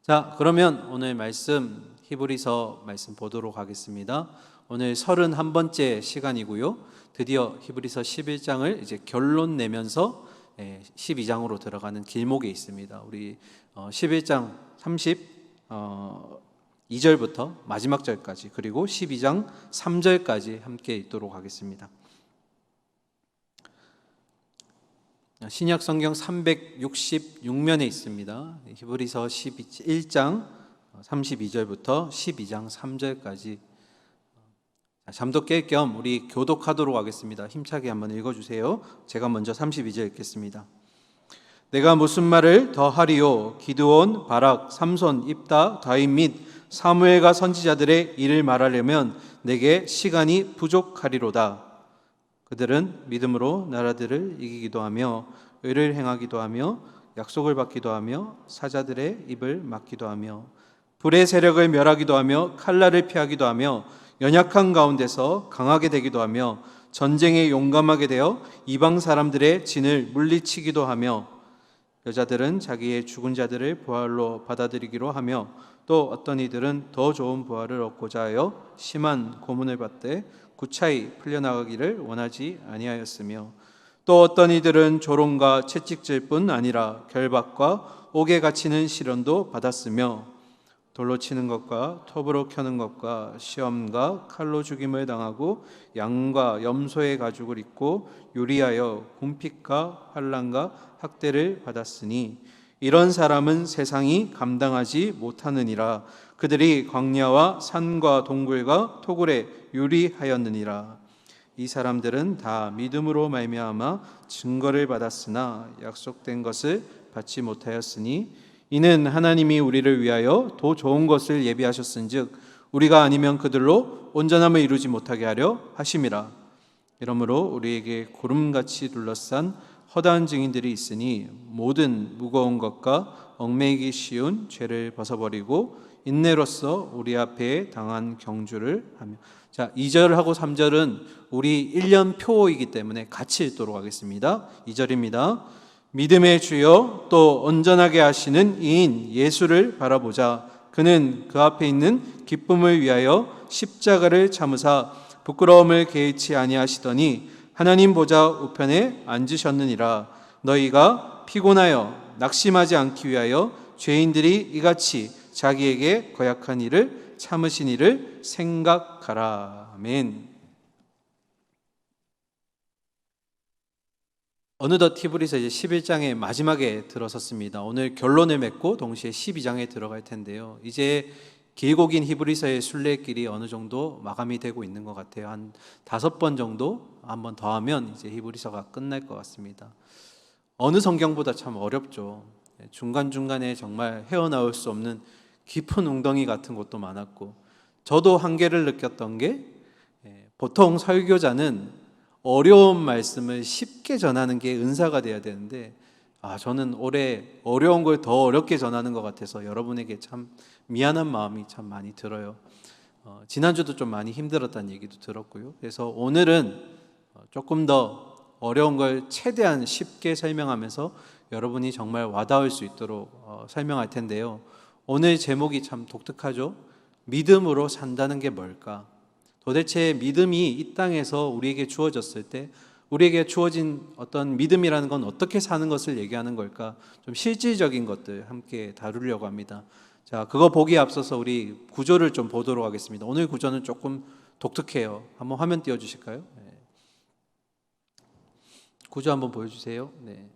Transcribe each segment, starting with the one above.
자, 그러면 오늘 말씀 히브리서 말씀 보도록 하겠습니다. 오늘 31번째 시간이고요. 드디어 히브리서 11장을 이제 결론 내면서 12장으로 들어가는 길목에 있습니다. 우리 11장 32절부터 마지막 절까지, 그리고 12장 3절까지 함께 읽도록 하겠습니다. 신약 성경 366면에 있습니다. 히브리서 1장 32절부터 12장 3절까지. 잠도 깰 겸 우리 교독하도록 하겠습니다. 힘차게 한번 읽어주세요. 제가 먼저 32절 읽겠습니다. 내가 무슨 말을 더 하리요? 기드온, 바락, 삼손, 입다, 다윗 및 사무엘과 선지자들의 일을 말하려면 내게 시간이 부족하리로다. 그들은 믿음으로 나라들을 이기기도 하며 의를 행하기도 하며 약속을 받기도 하며 사자들의 입을 막기도 하며 불의 세력을 멸하기도 하며 칼날을 피하기도 하며 연약한 가운데서 강하게 되기도 하며 전쟁에 용감하게 되어 이방 사람들의 진을 물리치기도 하며 여자들은 자기의 죽은 자들을 부활로 받아들이기로 하며 또 어떤 이들은 더 좋은 부활을 얻고자 하여 심한 고문을 받되 구차히 풀려나가기를 원하지 아니하였으며 또 어떤 이들은 조롱과 채찍질 뿐 아니라 결박과 옥에 갇히는 시련도 받았으며 돌로 치는 것과 톱으로 켜는 것과 시험과 칼로 죽임을 당하고 양과 염소의 가죽을 입고 요리하여 궁핍과 환난과 학대를 받았으니 이런 사람은 세상이 감당하지 못하느니라. 그들이 광야와 산과 동굴과 토굴에 유리하였느니라. 이 사람들은 다 믿음으로 말미암아 증거를 받았으나 약속된 것을 받지 못하였으니 이는 하나님이 우리를 위하여 더 좋은 것을 예비하셨은즉 우리가 아니면 그들로 온전함을 이루지 못하게 하려 하심이라. 이러므로 우리에게 구름같이 둘러싼 허다한 증인들이 있으니 모든 무거운 것과 얽매이기 쉬운 죄를 벗어버리고 인내로써 우리 앞에 당한 경주를 하며. 자, 2절하고 3절은 우리 1년표이기 때문에 같이 읽도록 하겠습니다. 2절입니다. 믿음의 주여 또 온전하게 하시는 이인 예수를 바라보자. 그는 그 앞에 있는 기쁨을 위하여 십자가를 참으사 부끄러움을 개의치 아니하시더니 하나님 보좌 우편에 앉으셨느니라. 너희가 피곤하여 낙심하지 않기 위하여 죄인들이 이같이 자기에게 거역한 일을 참으신 일을 생각하라. 아멘. 어느덧 히브리서 이제 11장의 마지막에 들어섰습니다. 오늘 결론을 맺고 동시에 12장에 들어갈 텐데요. 이제 길고 긴 히브리서의 순례길이 어느 정도 마감이 되고 있는 것 같아요. 한 5번 정도 한 번 더 하면 이제 히브리서가 끝날 것 같습니다. 어느 성경보다 참 어렵죠. 중간중간에 정말 헤어나올 수 없는 깊은 웅덩이 같은 곳도 많았고, 저도 한계를 느꼈던 게 보통 설교자는 어려운 말씀을 쉽게 전하는 게 은사가 돼야 되는데 저는 올해 어려운 걸 더 어렵게 전하는 것 같아서 여러분에게 참 미안한 마음이 참 많이 들어요. 지난주도 좀 많이 힘들었다는 얘기도 들었고요. 그래서 오늘은 조금 더 어려운 걸 최대한 쉽게 설명하면서 여러분이 정말 와닿을 수 있도록 설명할 텐데요. 오늘 제목이 참 독특하죠. 믿음으로 산다는 게 뭘까? 도대체 믿음이 이 땅에서 우리에게 주어졌을 때 우리에게 주어진 어떤 믿음이라는 건 어떻게 사는 것을 얘기하는 걸까? 좀 실질적인 것들 함께 다루려고 합니다. 자, 그거 보기에 앞서서 우리 구조를 좀 보도록 하겠습니다. 오늘 구조는 조금 독특해요. 한번 화면 띄워주실까요? 네. 구조 한번 보여주세요. 네.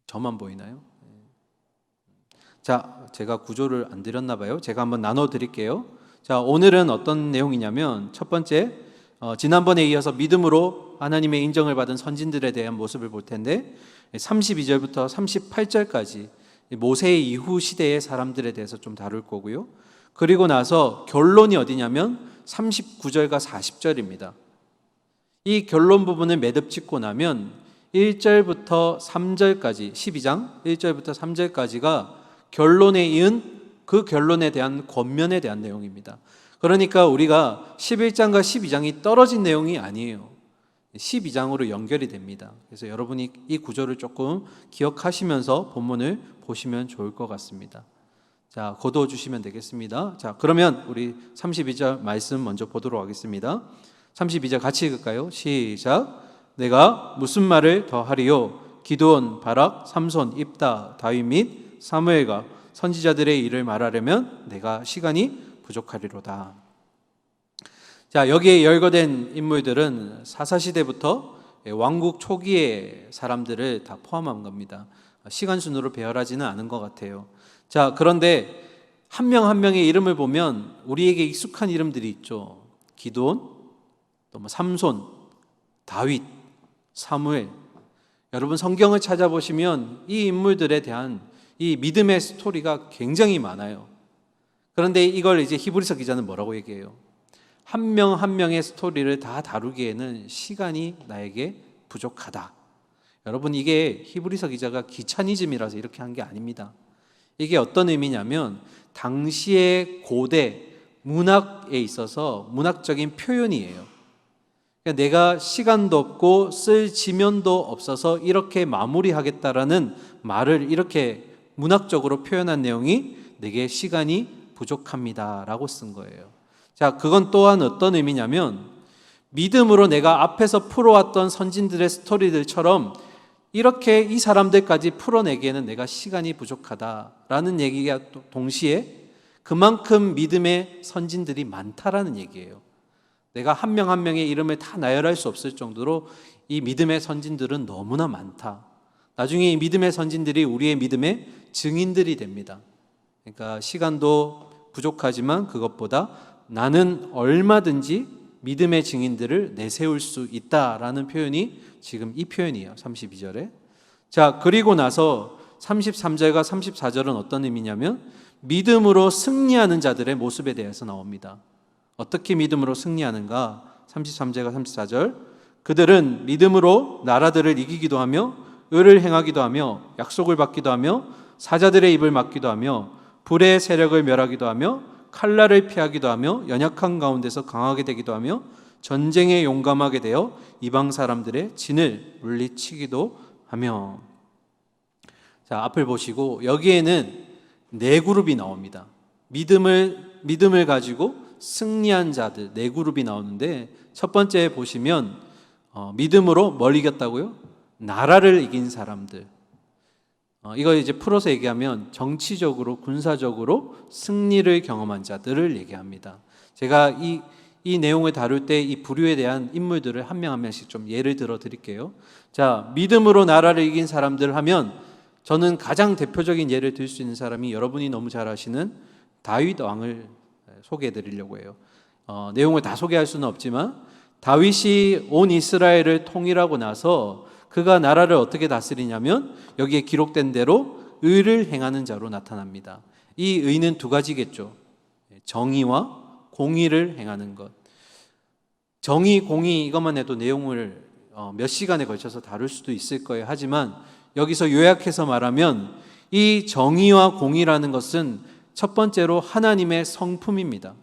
저만 보이나요? 네. 자, 제가 구조를 안 드렸나 봐요. 제가 한번 나눠 드릴게요. 자, 오늘은 어떤 내용이냐면 첫 번째, 지난번에 이어서 믿음으로 하나님의 인정을 받은 선진들에 대한 모습을 볼 텐데 32절부터 38절까지 모세 이후 시대의 사람들에 대해서 좀 다룰 거고요. 그리고 나서 결론이 어디냐면 39절과 40절입니다. 이 결론 부분을 매듭 짓고 나면 1절부터 3절까지 12장 1절부터 3절까지가 결론에 이은 그 결론에 대한 권면에 대한 내용입니다. 그러니까 우리가 11장과 12장이 떨어진 내용이 아니에요. 12장으로 연결이 됩니다. 그래서 여러분이 이 구조를 조금 기억하시면서 본문을 보시면 좋을 것 같습니다. 자, 거두어 주시면 되겠습니다. 자, 그러면 우리 32절 말씀 먼저 보도록 하겠습니다. 32절 같이 읽을까요? 시작. 내가 무슨 말을 더 하리요? 기드온, 바락, 삼손, 입다, 다윗 및 사무엘과 선지자들의 일을 말하려면 내가 시간이 부족하리로다. 자, 여기에 열거된 인물들은 사사시대부터 왕국 초기의 사람들을 다 포함한 겁니다. 시간 순으로 배열하지는 않은 것 같아요. 자, 그런데 한 명 한 명의 이름을 보면 우리에게 익숙한 이름들이 있죠. 기드온, 또 삼손, 다윗, 사무엘. 여러분 성경을 찾아보시면 이 인물들에 대한 이 믿음의 스토리가 굉장히 많아요. 그런데 이걸 이제 히브리서 기자는 뭐라고 얘기해요? 한 명 한 명의 스토리를 다 다루기에는 시간이 나에게 부족하다. 여러분, 이게 히브리서 기자가 귀차니즘이라서 이렇게 한 게 아닙니다. 이게 어떤 의미냐면 당시의 고대 문학에 있어서 문학적인 표현이에요. 그러니까 내가 시간도 없고 쓸 지면도 없어서 이렇게 마무리하겠다라는 말을 이렇게 문학적으로 표현한 내용이 내게 시간이 부족합니다 라고 쓴 거예요. 자, 그건 또한 어떤 의미냐면 믿음으로 내가 앞에서 풀어왔던 선진들의 스토리들처럼 이렇게 이 사람들까지 풀어내기에는 내가 시간이 부족하다라는 얘기가 동시에 그만큼 믿음의 선진들이 많다라는 얘기예요. 내가 한 명 한 명의 이름을 다 나열할 수 없을 정도로 이 믿음의 선진들은 너무나 많다. 나중에 이 믿음의 선진들이 우리의 믿음의 증인들이 됩니다. 그러니까 시간도 부족하지만 그것보다 나는 얼마든지 믿음의 증인들을 내세울 수 있다라는 표현이 지금 이 표현이에요. 32절에. 자, 그리고 나서 33절과 34절은 어떤 의미냐면 믿음으로 승리하는 자들의 모습에 대해서 나옵니다. 어떻게 믿음으로 승리하는가? 33절과 34절. 그들은 믿음으로 나라들을 이기기도 하며 의를 행하기도 하며 약속을 받기도 하며 사자들의 입을 막기도 하며 불의 세력을 멸하기도 하며 칼날을 피하기도 하며 연약한 가운데서 강하게 되기도 하며 전쟁에 용감하게 되어 이방 사람들의 진을 물리치기도 하며. 자, 앞을 보시고 여기에는 네 그룹이 나옵니다. 믿음을 가지고 승리한 자들 네 그룹이 나오는데 첫 번째 보시면 믿음으로 뭘 이겼다고요? 나라를 이긴 사람들. 이거 이제 풀어서 얘기하면 정치적으로 군사적으로 승리를 경험한 자들을 얘기합니다. 제가 이 내용을 다룰 때 이 부류에 대한 인물들을 한 명 한 명씩 좀 예를 들어 드릴게요. 자, 믿음으로 나라를 이긴 사람들 하면 저는 가장 대표적인 예를 들 수 있는 사람이 여러분이 너무 잘 아시는 다윗 왕을 소개해 드리려고 해요. 내용을 다 소개할 수는 없지만 다윗이 온 이스라엘을 통일하고 나서 그가 나라를 어떻게 다스리냐면 여기에 기록된 대로 의를 행하는 자로 나타납니다. 이 의는 두 가지겠죠. 정의와 공의를 행하는 것. 정의, 공의 이것만 해도 내용을 몇 시간에 걸쳐서 다룰 수도 있을 거예요. 하지만 여기서 요약해서 말하면 이 정의와 공의라는 것은 첫 번째로 하나님의 성품입니다.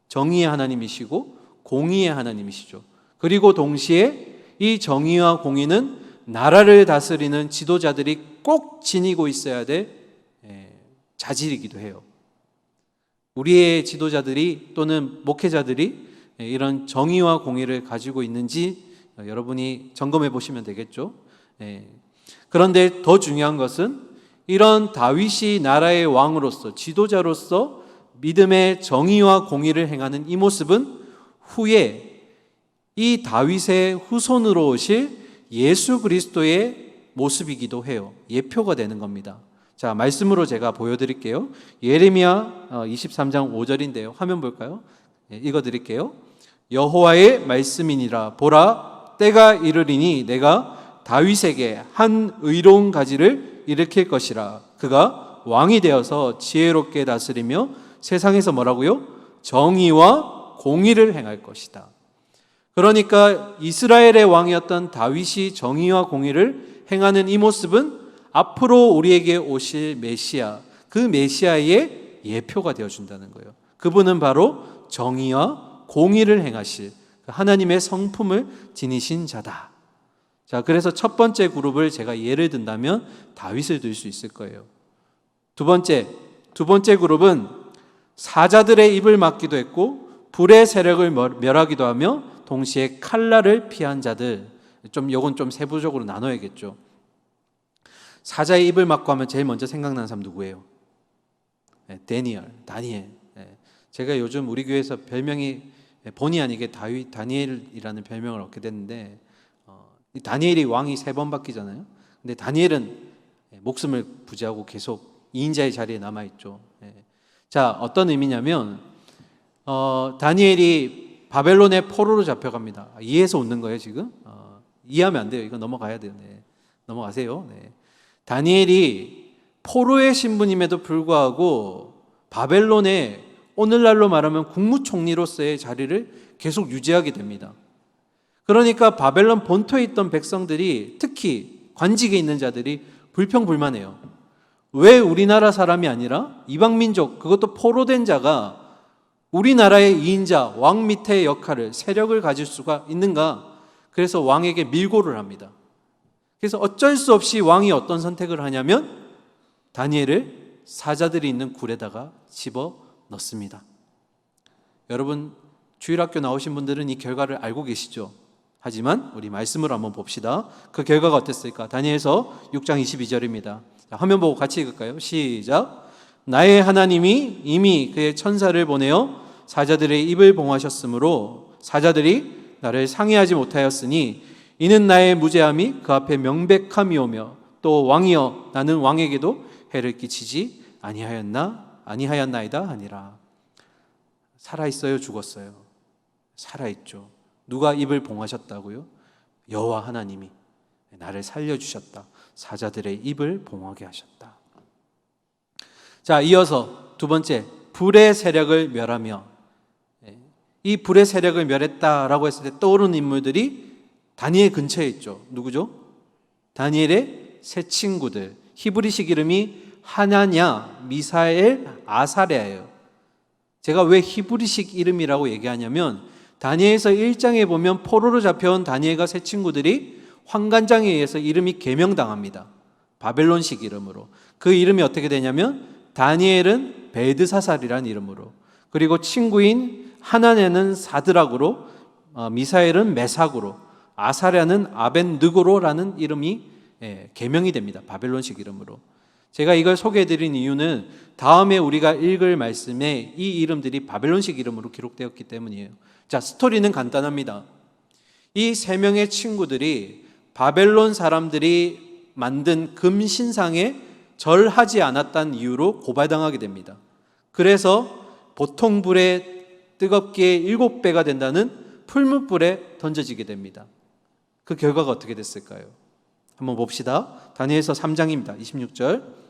정의의 하나님이시고 공의의 하나님이시죠. 그리고 동시에 이 정의와 공의는 나라를 다스리는 지도자들이 꼭 지니고 있어야 될 자질이기도 해요. 우리의 지도자들이 또는 목회자들이 이런 정의와 공의를 가지고 있는지 여러분이 점검해 보시면 되겠죠. 그런데 더 중요한 것은 이런 다윗이 나라의 왕으로서 지도자로서 믿음의 정의와 공의를 행하는 이 모습은 후에 이 다윗의 후손으로 오실 예수 그리스도의 모습이기도 해요. 예표가 되는 겁니다. 자, 말씀으로 제가 보여드릴게요. 예레미야 23장 5절인데요. 화면 볼까요? 읽어드릴게요. 여호와의 말씀이니라. 보라, 때가 이르리니 내가 다윗에게 한 의로운 가지를 일으킬 것이라. 그가 왕이 되어서 지혜롭게 다스리며 세상에서 뭐라고요? 정의와 공의를 행할 것이다. 그러니까 이스라엘의 왕이었던 다윗이 정의와 공의를 행하는 이 모습은 앞으로 우리에게 오실 메시아, 그 메시아의 예표가 되어준다는 거예요. 그분은 바로 정의와 공의를 행하실 하나님의 성품을 지니신 자다. 자, 그래서 첫 번째 그룹을 제가 예를 든다면 다윗을 들 수 있을 거예요. 두 번째 그룹은 사자들의 입을 막기도 했고 불의 세력을 멸하기도 하며 동시에 칼날을 피한 자들. 요건 좀 세부적으로 나눠야겠죠. 사자의 입을 막고 하면 제일 먼저 생각나는 사람 누구예요? 다니엘. 제가 요즘 우리 교회에서 별명이 본의 아니게 다니엘이라는 별명을 얻게 됐는데, 다니엘이 왕이 3번 바뀌잖아요. 근데 다니엘은 목숨을 부지하고 계속 2인자의 자리에 남아있죠. 자, 어떤 의미냐면 다니엘이 바벨론의 포로로 잡혀갑니다. 이해해서 웃는 거예요 지금? 이해하면 안 돼요. 이거 넘어가야 돼요. 넘어가세요. 다니엘이 포로의 신분임에도 불구하고 바벨론의 오늘날로 말하면 국무총리로서의 자리를 계속 유지하게 됩니다. 그러니까 바벨론 본토에 있던 백성들이, 특히 관직에 있는 자들이 불평불만해요. 왜 우리나라 사람이 아니라 이방민족, 그것도 포로된 자가 우리나라의 2인자, 왕 밑의 역할을, 세력을 가질 수가 있는가? 그래서 왕에게 밀고를 합니다. 그래서 어쩔 수 없이 왕이 어떤 선택을 하냐면 다니엘을 사자들이 있는 굴에다가 집어 넣습니다. 여러분, 주일학교 나오신 분들은 이 결과를 알고 계시죠? 하지만 우리 말씀으로 한번 봅시다. 그 결과가 어땠을까? 다니엘서 6장 22절입니다. 자, 화면 보고 같이 읽을까요? 시작. 나의 하나님이 이미 그의 천사를 보내어 사자들의 입을 봉하셨으므로 사자들이 나를 상해하지 못하였으니 이는 나의 무죄함이 그 앞에 명백함이오며 또 왕이여 나는 왕에게도 해를 끼치지 아니하였나이다 하니라. 살아있어요, 죽었어요? 살아있죠. 누가 입을 봉하셨다고요? 여호와 하나님이 나를 살려주셨다. 사자들의 입을 봉하게 하셨다. 자, 이어서 두 번째, 불의 세력을 멸하며. 이 불의 세력을 멸했다라고 했을 때 떠오르는 인물들이 다니엘 근처에 있죠. 누구죠? 다니엘의 세 친구들. 히브리식 이름이 하나냐, 미사엘, 아사랴예요. 제가 왜 히브리식 이름이라고 얘기하냐면 다니엘서 1장에 보면 포로로 잡혀온 다니엘과 세 친구들이 환관장에 의해서 이름이 개명당합니다. 바벨론식 이름으로. 그 이름이 어떻게 되냐면 다니엘은 벨드사살이라는 이름으로, 그리고 친구인 하나냐는 사드락으로, 미사엘은 메삭으로, 아사랴는 아벤느고로라는 이름이 개명이 됩니다. 바벨론식 이름으로. 제가 이걸 소개해드린 이유는 다음에 우리가 읽을 말씀에 이 이름들이 바벨론식 이름으로 기록되었기 때문이에요. 자, 스토리는 간단합니다. 이 3명의 친구들이 바벨론 사람들이 만든 금신상에 절하지 않았다는 이유로 고발당하게 됩니다. 그래서 보통 불에 뜨겁게 7배가 된다는 풀무불에 던져지게 됩니다. 그 결과가 어떻게 됐을까요? 한번 봅시다. 다니엘서 3장입니다. 26절.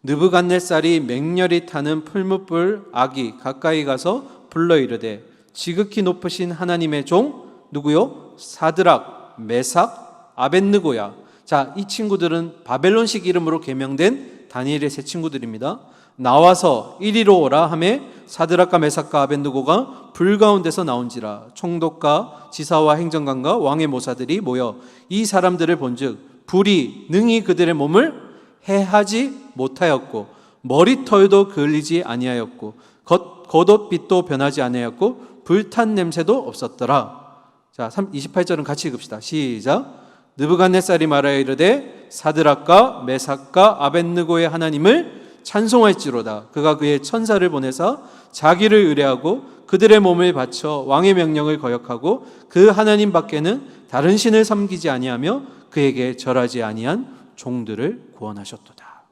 느부갓네살이 맹렬히 타는 풀무불 아기 가까이 가서 불러 이르되 지극히 높으신 하나님의 종 누구요? 사드락, 메삭, 아벤느고야. 자, 이 친구들은 바벨론식 이름으로 개명된 다니엘의 세 친구들입니다. 나와서 이리로 오라 하매 사드락과 메삭과 아벤느고가 불 가운데서 나온지라. 총독과 지사와 행정관과 왕의 모사들이 모여 이 사람들을 본즉 불이 능히 그들의 몸을 해하지 못하였고 머리털도 그을리지 아니하였고 겉옷빛도 변하지 아니하였고 불탄 냄새도 없었더라. 자, 28절은 같이 읽읍시다. 시작. 느부갓네살이 말하여 이르되 사드락과 메삭과 아벤느고의 하나님을 찬송할지로다. 그가 그의 천사를 보내사 자기를 의뢰하고 그들의 몸을 바쳐 왕의 명령을 거역하고 그 하나님 밖에는 다른 신을 섬기지 아니하며 그에게 절하지 아니한 종들을 구원하셨도다.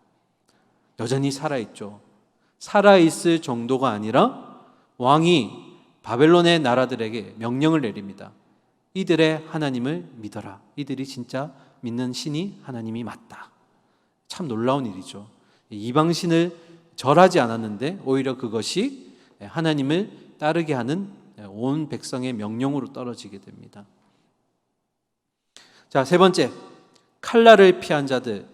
여전히 살아있죠. 살아있을 정도가 아니라 왕이 바벨론의 나라들에게 명령을 내립니다. 이들의 하나님을 믿어라. 이들이 진짜 믿는 신이 하나님이 맞다. 참 놀라운 일이죠. 이방신을 절하지 않았는데 오히려 그것이 하나님을 따르게 하는 온 백성의 명령으로 떨어지게 됩니다. 자, 세 번째, 칼날을 피한 자들.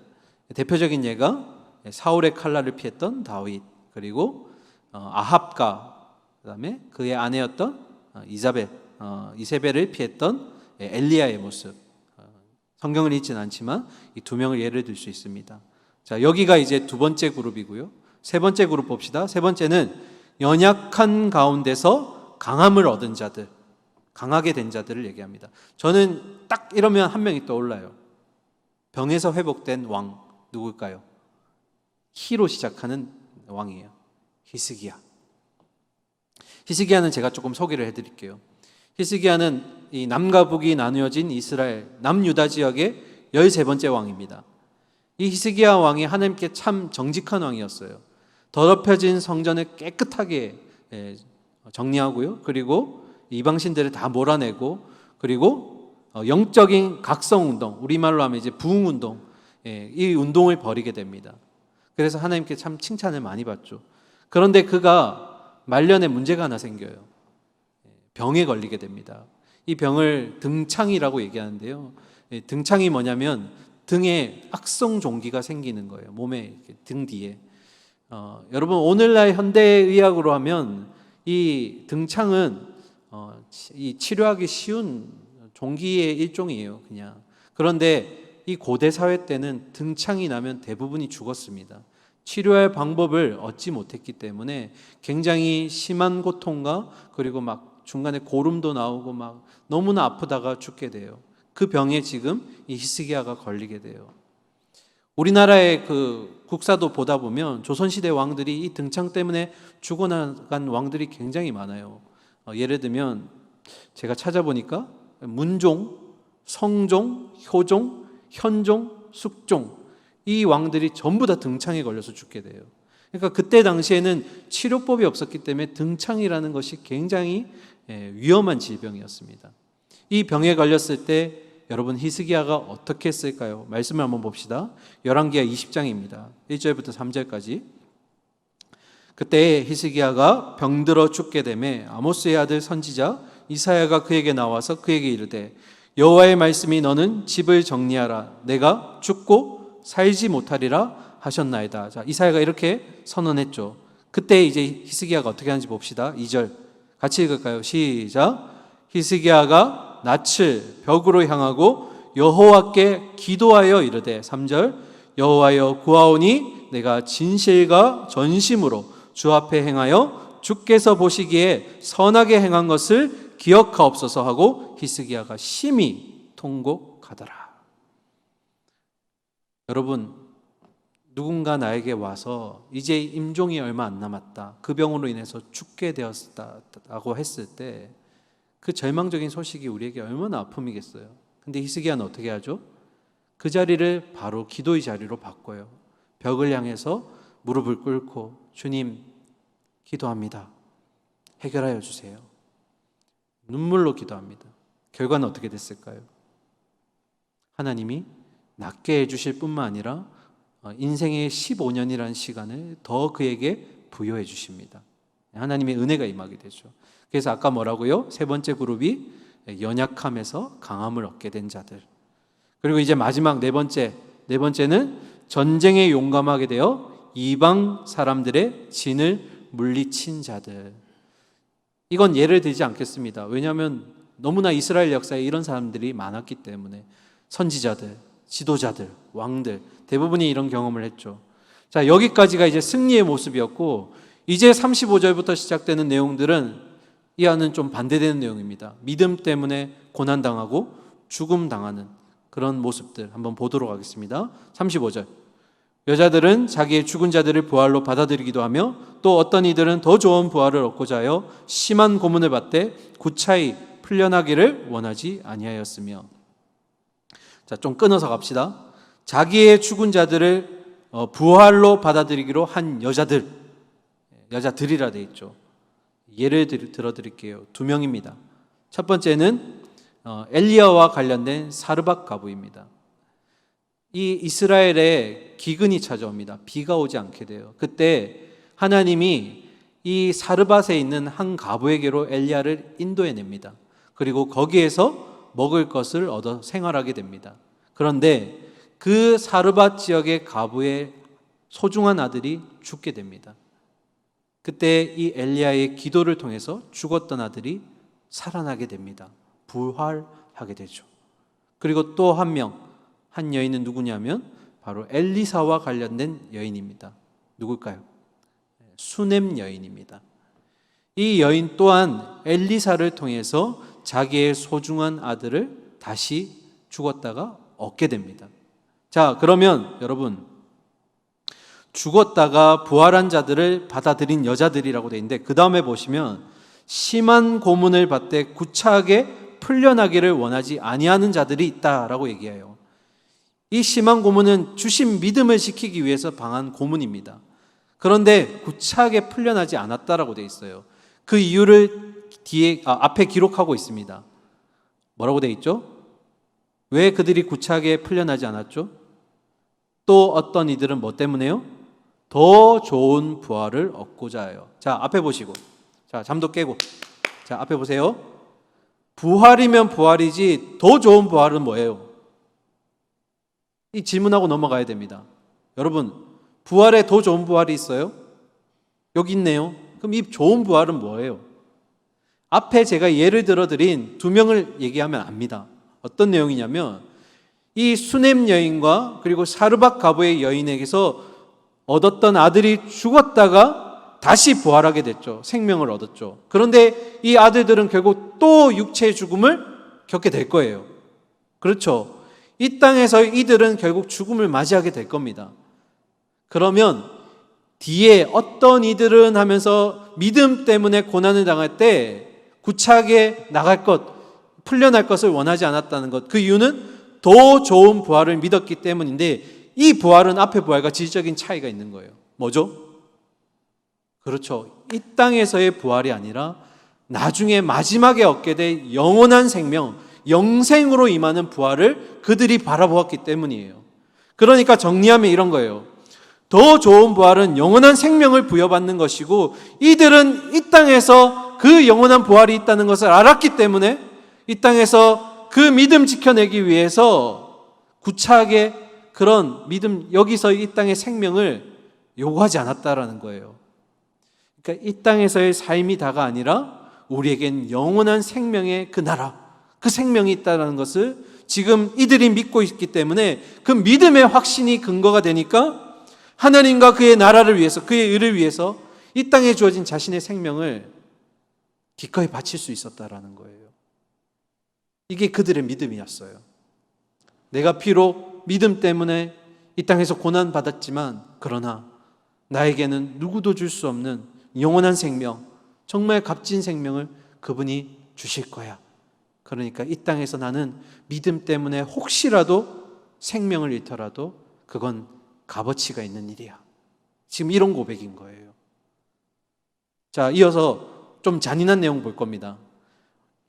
대표적인 예가 사울의 칼날을 피했던 다윗, 그리고 아합과 그다음에 그의 아내였던 이세벨을 피했던 엘리야의 모습. 성경을 읽지는 않지만 이 두 명을 예를 들 수 있습니다. 자, 여기가 이제 두 번째 그룹이고요. 세 번째 그룹 봅시다. 세 번째는 연약한 가운데서 강함을 얻은 자들, 강하게 된 자들을 얘기합니다. 저는 딱 이러면 한 명이 떠올라요. 병에서 회복된 왕, 누굴까요? 히로 시작하는 왕이에요. 히스기야. 히스기야는 제가 조금 소개를 해드릴게요. 히스기야는 이 남과 북이 나누어진 이스라엘 남유다 지역의 13번째 왕입니다. 이 히스기야 왕이 하나님께 참 정직한 왕이었어요. 더럽혀진 성전을 깨끗하게 정리하고요. 그리고 이방신들을 다 몰아내고, 그리고 영적인 각성운동, 우리말로 하면 이제 부흥운동, 이 운동을 벌이게 됩니다. 그래서 하나님께 참 칭찬을 많이 받죠. 그런데 그가 말년에 문제가 하나 생겨요. 병에 걸리게 됩니다. 이 병을 등창이라고 얘기하는데요. 등창이 뭐냐면 등에 악성 종기가 생기는 거예요. 몸에 등 뒤에. 여러분 오늘날 현대의학으로 하면 이 등창은 이 치료하기 쉬운 종기의 일종이에요. 그냥. 그런데 이 고대 사회 때는 등창이 나면 대부분이 죽었습니다. 치료할 방법을 얻지 못했기 때문에 굉장히 심한 고통과 그리고 막 중간에 고름도 나오고 막 너무나 아프다가 죽게 돼요. 그 병에 지금 이 히스기야가 걸리게 돼요. 우리나라의 그 국사도 보다 보면 조선시대 왕들이 이 등창 때문에 죽어나간 왕들이 굉장히 많아요. 예를 들면 제가 찾아보니까 문종, 성종, 효종, 현종, 숙종, 이 왕들이 전부 다 등창에 걸려서 죽게 돼요. 그러니까 그때 당시에는 치료법이 없었기 때문에 등창이라는 것이 굉장히 위험한 질병이었습니다. 이 병에 걸렸을 때 여러분 히스기야가 어떻게 했을까요? 말씀을 한번 봅시다. 열왕기하 20장입니다. 1절부터 3절까지. 그때 히스기야가 병들어 죽게 되매 아모스의 아들 선지자 이사야가 그에게 나와서 그에게 이르되 여호와의 말씀이 너는 집을 정리하라. 내가 죽고 살지 못하리라 하셨나이다. 자, 이사야가 이렇게 선언했죠. 그때 이제 히스기야가 어떻게 하는지 봅시다. 2절 같이 읽을까요? 시작. 히스기야가 낯을 벽으로 향하고 여호와께 기도하여 이르되 3절 여호와여 구하오니 내가 진실과 전심으로 주 앞에 행하여 주께서 보시기에 선하게 행한 것을 기억하옵소서 하고 히스기야가 심히 통곡하더라. 여러분 누군가 나에게 와서 이제 임종이 얼마 안 남았다, 그 병으로 인해서 죽게 되었다고 했을 때 그 절망적인 소식이 우리에게 얼마나 아픔이겠어요. 근데 히스기야는 어떻게 하죠? 그 자리를 바로 기도의 자리로 바꿔요. 벽을 향해서 무릎을 꿇고 주님 기도합니다. 해결하여 주세요. 눈물로 기도합니다. 결과는 어떻게 됐을까요? 하나님이 낫게 해주실 뿐만 아니라 인생의 15년이라는 시간을 더 그에게 부여해 주십니다. 하나님의 은혜가 임하게 되죠. 그래서 아까 뭐라고요? 세 번째 그룹이 연약함에서 강함을 얻게 된 자들. 그리고 이제 마지막 네 번째는 전쟁에 용감하게 되어 이방 사람들의 진을 물리친 자들. 이건 예를 들지 않겠습니다. 왜냐하면 너무나 이스라엘 역사에 이런 사람들이 많았기 때문에. 선지자들, 지도자들, 왕들 대부분이 이런 경험을 했죠. 자, 여기까지가 이제 승리의 모습이었고, 이제 35절부터 시작되는 내용들은 이와는 좀 반대되는 내용입니다. 믿음 때문에 고난당하고 죽음당하는 그런 모습들 한번 보도록 하겠습니다. 35절 여자들은 자기의 죽은 자들을 부활로 받아들이기도 하며 또 어떤 이들은 더 좋은 부활을 얻고자 하여 심한 고문을 받되 구차히 풀려나기를 원하지 아니하였으며. 자, 좀 끊어서 갑시다. 자기의 죽은 자들을 부활로 받아들이기로 한 여자들이라 돼 있죠. 예를 들어드릴게요. 2명입니다. 첫 번째는 엘리야와 관련된 사르밧 과부입니다. 이 이스라엘에 기근이 찾아옵니다. 비가 오지 않게 돼요. 그때 하나님이 이 사르밧에 있는 한 과부에게로 엘리야를 인도해냅니다. 그리고 거기에서 먹을 것을 얻어 생활하게 됩니다. 그런데 그 사르밧 지역의 과부의 소중한 아들이 죽게 됩니다. 그때 이 엘리야의 기도를 통해서 죽었던 아들이 살아나게 됩니다. 부활하게 되죠. 그리고 또 한 여인은 누구냐면 바로 엘리사와 관련된 여인입니다. 누굴까요? 수넴 여인입니다. 이 여인 또한 엘리사를 통해서 자기의 소중한 아들을 다시 죽었다가 얻게 됩니다. 자, 그러면 여러분, 죽었다가 부활한 자들을 받아들인 여자들이라고 되어 있는데, 그 다음에 보시면 심한 고문을 받되 구차하게 풀려나기를 원하지 아니하는 자들이 있다라고 얘기해요. 이 심한 고문은 주신 믿음을 지키기 위해서 당한 고문입니다. 그런데 구차하게 풀려나지 않았다라고 되어 있어요. 그 이유를 앞에 기록하고 있습니다. 뭐라고 되어 있죠? 왜 그들이 구차하게 풀려나지 않았죠? 또 어떤 이들은 뭐 때문에요? 더 좋은 부활을 얻고자 해요. 자, 앞에 보시고. 자, 잠도 깨고. 자, 앞에 보세요. 부활이면 부활이지 더 좋은 부활은 뭐예요? 이 질문하고 넘어가야 됩니다. 여러분, 부활에 더 좋은 부활이 있어요? 여기 있네요. 그럼 이 좋은 부활은 뭐예요? 앞에 제가 예를 들어드린 두 명을 얘기하면 압니다. 어떤 내용이냐면 이 수넴 여인과 그리고 사르밧 가부의 여인에게서 얻었던 아들이 죽었다가 다시 부활하게 됐죠. 생명을 얻었죠. 그런데 이 아들들은 결국 또 육체의 죽음을 겪게 될 거예요. 그렇죠. 이 땅에서 이들은 결국 죽음을 맞이하게 될 겁니다. 그러면 뒤에 어떤 이들은 하면서 믿음 때문에 고난을 당할 때 구차하게 나갈 것, 풀려날 것을 원하지 않았다는 것. 그 이유는 더 좋은 부활을 믿었기 때문인데, 이 부활은 앞의 부활과 질적인 차이가 있는 거예요. 뭐죠? 그렇죠. 이 땅에서의 부활이 아니라 나중에 마지막에 얻게 될 영원한 생명, 영생으로 임하는 부활을 그들이 바라보았기 때문이에요. 그러니까 정리하면 이런 거예요. 더 좋은 부활은 영원한 생명을 부여받는 것이고, 이들은 이 땅에서 그 영원한 부활이 있다는 것을 알았기 때문에 이 땅에서 그 믿음 지켜내기 위해서 구차하게 그런 믿음, 여기서 이 땅의 생명을 요구하지 않았다라는 거예요. 그러니까 이 땅에서의 삶이 다가 아니라 우리에겐 영원한 생명의 그 나라, 그 생명이 있다는 것을 지금 이들이 믿고 있기 때문에 그 믿음의 확신이 근거가 되니까 하나님과 그의 나라를 위해서, 그의 의를 위해서 이 땅에 주어진 자신의 생명을 기꺼이 바칠 수 있었다라는 거예요. 이게 그들의 믿음이었어요. 내가 비록 믿음 때문에 이 땅에서 고난받았지만, 그러나 나에게는 누구도 줄 수 없는 영원한 생명, 정말 값진 생명을 그분이 주실 거야. 그러니까 이 땅에서 나는 믿음 때문에 혹시라도 생명을 잃더라도 그건 값어치가 있는 일이야. 지금 이런 고백인 거예요. 자, 이어서 좀 잔인한 내용 볼 겁니다.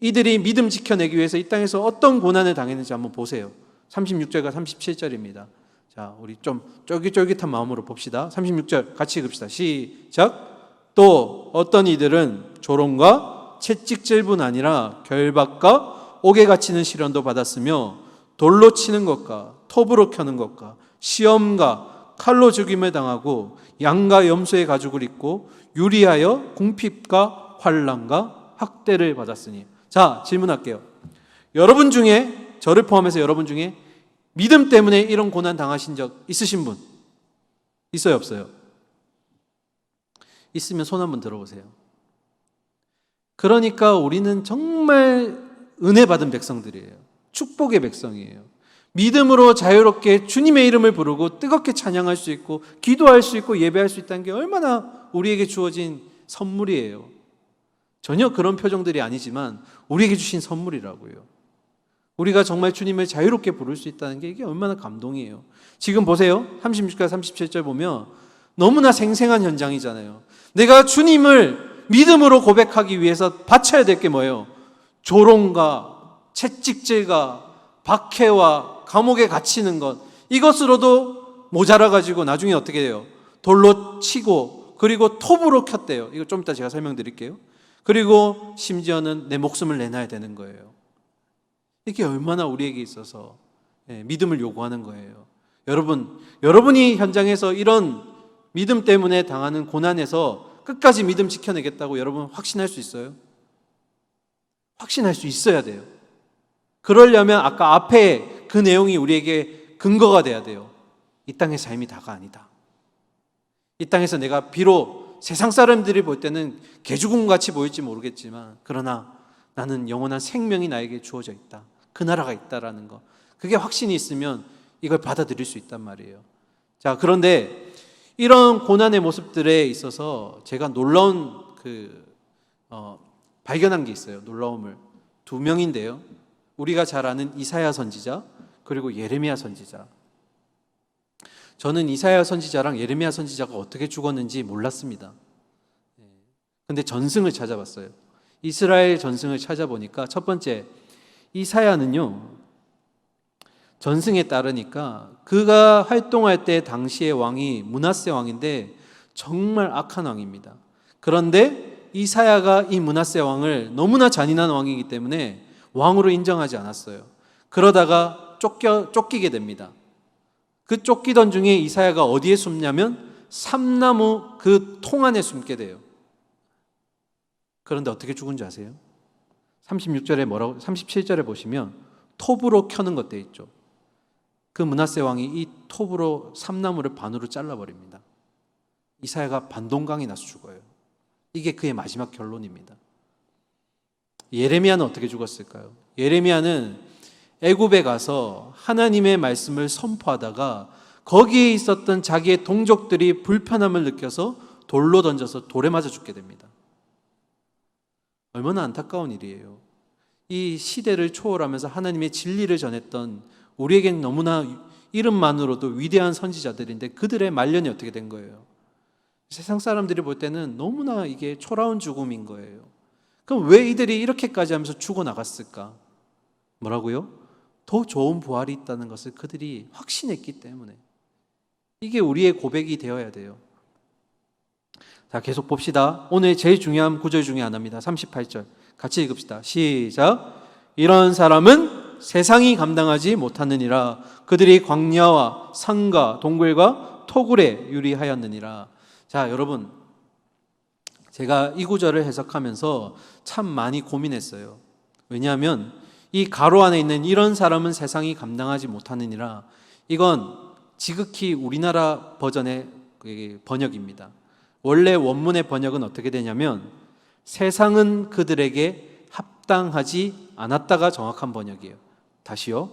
이들이 믿음 지켜내기 위해서 이 땅에서 어떤 고난을 당했는지 한번 보세요. 36절과 37절입니다. 자, 우리 좀 쫄깃쫄깃한 마음으로 봅시다. 36절 같이 읽읍시다. 시작. 또 어떤 이들은 조롱과 채찍질뿐 아니라 결박과 옥에 갇히는 시련도 받았으며 돌로 치는 것과 톱으로 켜는 것과 시험과 칼로 죽임을 당하고 양과 염소의 가죽을 입고 유리하여 궁핍과 환난과 학대를 받았으니. 자, 질문할게요. 여러분 중에, 저를 포함해서 여러분 중에 믿음 때문에 이런 고난 당하신 적 있으신 분? 있어요, 없어요? 있으면 손 한번 들어보세요. 그러니까 우리는 정말 은혜 받은 백성들이에요. 축복의 백성이에요. 믿음으로 자유롭게 주님의 이름을 부르고 뜨겁게 찬양할 수 있고 기도할 수 있고 예배할 수 있다는 게 얼마나 우리에게 주어진 선물이에요. 전혀 그런 표정들이 아니지만 우리에게 주신 선물이라고요. 우리가 정말 주님을 자유롭게 부를 수 있다는 게 이게 얼마나 감동이에요. 지금 보세요. 36절 37절 보면 너무나 생생한 현장이잖아요. 내가 주님을 믿음으로 고백하기 위해서 바쳐야 될 게 뭐예요? 조롱과 채찍질과 박해와 감옥에 갇히는 것, 이것으로도 모자라가지고 나중에 어떻게 돼요? 돌로 치고 그리고 톱으로 켰대요. 이거 좀 이따 제가 설명드릴게요. 그리고 심지어는 내 목숨을 내놔야 되는 거예요. 이게 얼마나 우리에게 있어서 믿음을 요구하는 거예요. 여러분이 현장에서 이런 믿음 때문에 당하는 고난에서 끝까지 믿음 지켜내겠다고 여러분 확신할 수 있어요? 확신할 수 있어야 돼요. 그러려면 아까 앞에 그 내용이 우리에게 근거가 돼야 돼요. 이 땅의 삶이 다가 아니다. 이 땅에서 내가 비록 세상 사람들이 볼 때는 개죽음같이 보일지 모르겠지만 그러나 나는 영원한 생명이 나에게 주어져 있다. 그 나라가 있다라는 거. 그게 확신이 있으면 이걸 받아들일 수 있단 말이에요. 자, 그런데 이런 고난의 모습들에 있어서 제가 놀라운 발견한 게 있어요. 놀라움을. 두 명인데요. 우리가 잘 아는 이사야 선지자 그리고 예레미야 선지자. 저는 이사야 선지자랑 예레미야 선지자가 어떻게 죽었는지 몰랐습니다. 근데 전승을 찾아봤어요. 이스라엘 전승을 찾아보니까 첫 번째 이사야는요. 전승에 따르니까 그가 활동할 때 당시의 왕이 므낫세 왕인데 정말 악한 왕입니다. 그런데 이사야가 이 므낫세 왕을 너무나 잔인한 왕이기 때문에 왕으로 인정하지 않았어요. 그러다가 쫓기게 됩니다. 그 쫓기던 중에 이사야가 어디에 숨냐면 삼나무 그 통 안에 숨게 돼요. 그런데 어떻게 죽은 줄 아세요? 37절에 보시면 톱으로 켜는 것 돼 있죠. 그 므낫세 왕이 이 톱으로 삼나무를 반으로 잘라버립니다. 이사야가 반동강이 나서 죽어요. 이게 그의 마지막 결론입니다. 예레미야는 어떻게 죽었을까요? 예레미야는 애굽에 가서 하나님의 말씀을 선포하다가 거기에 있었던 자기의 동족들이 불편함을 느껴서 돌로 던져서 돌에 맞아 죽게 됩니다. 얼마나 안타까운 일이에요. 이 시대를 초월하면서 하나님의 진리를 전했던 우리에겐 너무나 이름만으로도 위대한 선지자들인데 그들의 말년이 어떻게 된 거예요? 세상 사람들이 볼 때는 너무나 이게 초라한 죽음인 거예요. 그럼 왜 이들이 이렇게까지 하면서 죽어나갔을까? 뭐라고요? 더 좋은 부활이 있다는 것을 그들이 확신했기 때문에. 이게 우리의 고백이 되어야 돼요. 자, 계속 봅시다. 오늘 제일 중요한 구절 중에 하나입니다. 38절 같이 읽읍시다. 시작. 이런 사람은 세상이 감당하지 못하느니라. 그들이 광야와 산과 동굴과 토굴에 유리하였느니라. 자, 여러분, 제가 이 구절을 해석하면서 참 많이 고민했어요. 왜냐하면 이 가로 안에 있는 이런 사람은 세상이 감당하지 못하느니라. 이건 지극히 우리나라 버전의 번역입니다. 원래 원문의 번역은 어떻게 되냐면 세상은 그들에게 합당하지 않았다가 정확한 번역이에요. 다시요.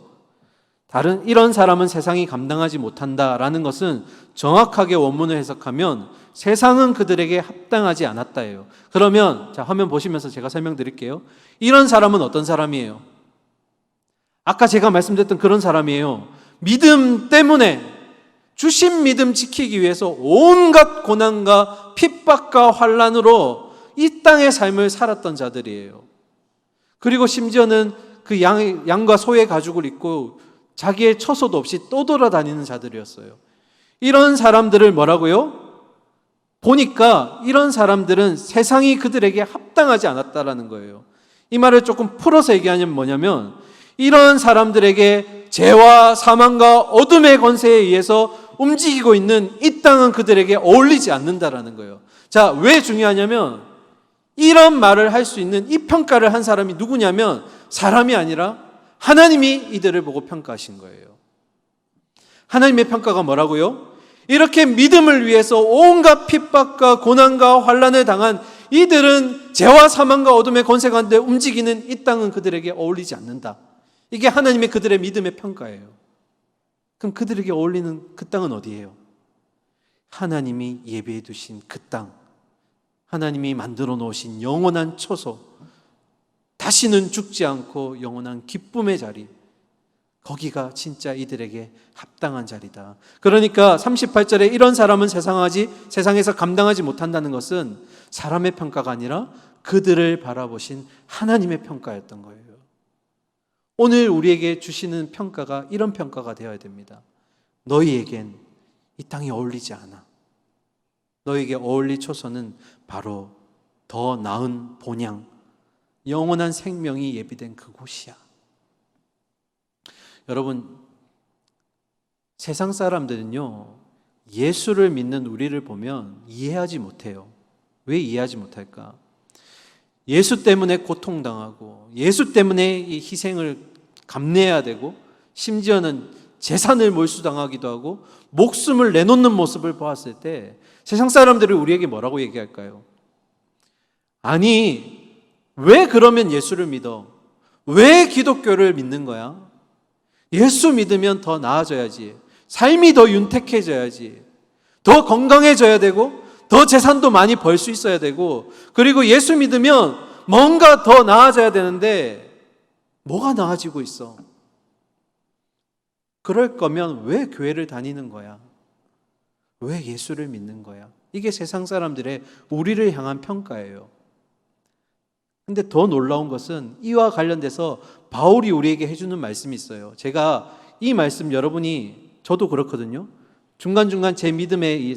이런 사람은 세상이 감당하지 못한다라는 것은 정확하게 원문을 해석하면 세상은 그들에게 합당하지 않았다예요. 그러면 자, 화면 보시면서 제가 설명드릴게요. 이런 사람은 어떤 사람이에요? 아까 제가 말씀드렸던 그런 사람이에요. 믿음 때문에 주신 믿음 지키기 위해서 온갖 고난과 핍박과 환난으로 이 땅의 삶을 살았던 자들이에요. 그리고 심지어는 그 양과 소의 가죽을 입고 자기의 처소도 없이 떠돌아다니는 자들이었어요. 이런 사람들을 뭐라고요? 보니까 이런 사람들은 세상이 그들에게 합당하지 않았다라는 거예요. 이 말을 조금 풀어서 얘기하면 뭐냐면 이런 사람들에게 죄와 사망과 어둠의 권세에 의해서 움직이고 있는 이 땅은 그들에게 어울리지 않는다라는 거예요. 자, 왜 중요하냐면 이런 말을 할 수 있는 이 평가를 한 사람이 누구냐면 사람이 아니라 하나님이 이들을 보고 평가하신 거예요. 하나님의 평가가 뭐라고요? 이렇게 믿음을 위해서 온갖 핍박과 고난과 환난을 당한 이들은 죄와 사망과 어둠의 권세 가운데 움직이는 이 땅은 그들에게 어울리지 않는다. 이게 하나님의 그들의 믿음의 평가예요. 그럼 그들에게 어울리는 그 땅은 어디예요? 하나님이 예비해 두신 그 땅, 하나님이 만들어 놓으신 영원한 처소, 다시는 죽지 않고 영원한 기쁨의 자리, 거기가 진짜 이들에게 합당한 자리다. 그러니까 38절에 이런 사람은 세상에서 감당하지 못한다는 것은 사람의 평가가 아니라 그들을 바라보신 하나님의 평가였던 거예요. 오늘 우리에게 주시는 평가가 이런 평가가 되어야 됩니다. 너희에겐 이 땅이 어울리지 않아. 너희에게 어울릴 초소는 바로 더 나은 본향, 영원한 생명이 예비된 그곳이야. 여러분, 세상 사람들은요, 예수를 믿는 우리를 보면 이해하지 못해요. 왜 이해하지 못할까? 예수 때문에 고통당하고 예수 때문에 이 희생을 감내해야 되고 심지어는 재산을 몰수당하기도 하고 목숨을 내놓는 모습을 보았을 때 세상 사람들이 우리에게 뭐라고 얘기할까요? 아니, 왜 그러면 예수를 믿어? 왜 기독교를 믿는 거야? 예수 믿으면 더 나아져야지. 삶이 더 윤택해져야지. 더 건강해져야 되고 더 재산도 많이 벌 수 있어야 되고 그리고 예수 믿으면 뭔가 더 나아져야 되는데 뭐가 나아지고 있어? 그럴 거면 왜 교회를 다니는 거야? 왜 예수를 믿는 거야? 이게 세상 사람들의 우리를 향한 평가예요. 근데 더 놀라운 것은 이와 관련돼서 바울이 우리에게 해주는 말씀이 있어요. 제가 이 말씀 여러분이 저도 그렇거든요. 중간중간 제 믿음에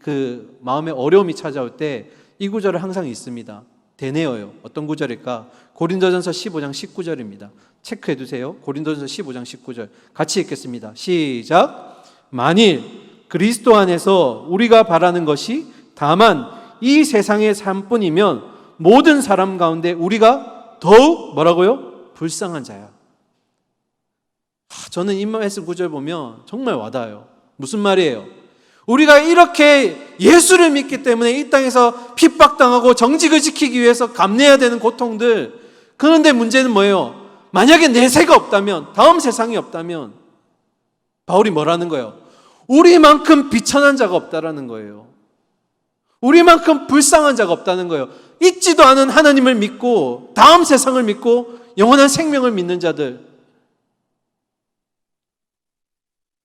그 마음에 어려움이 찾아올 때 이 구절을 항상 읽습니다. 되뇌어요. 어떤 구절일까? 고린도전서 15장 19절입니다. 체크해 두세요. 고린도전서 15장 19절. 같이 읽겠습니다. 시작. 만일 그리스도 안에서 우리가 바라는 것이 다만 이 세상의 삶뿐이면 모든 사람 가운데 우리가 더욱 뭐라고요? 불쌍한 자야. 저는 이 말씀 구절 보면 정말 와닿아요. 무슨 말이에요? 우리가 이렇게 예수를 믿기 때문에 이 땅에서 핍박당하고 정직을 지키기 위해서 감내해야 되는 고통들, 그런데 문제는 뭐예요? 만약에 내세가 없다면, 다음 세상이 없다면 바울이 뭐라는 거예요? 우리만큼 비천한 자가 없다라는 거예요. 우리만큼 불쌍한 자가 없다는 거예요. 있지도 않은 하나님을 믿고 다음 세상을 믿고 영원한 생명을 믿는 자들,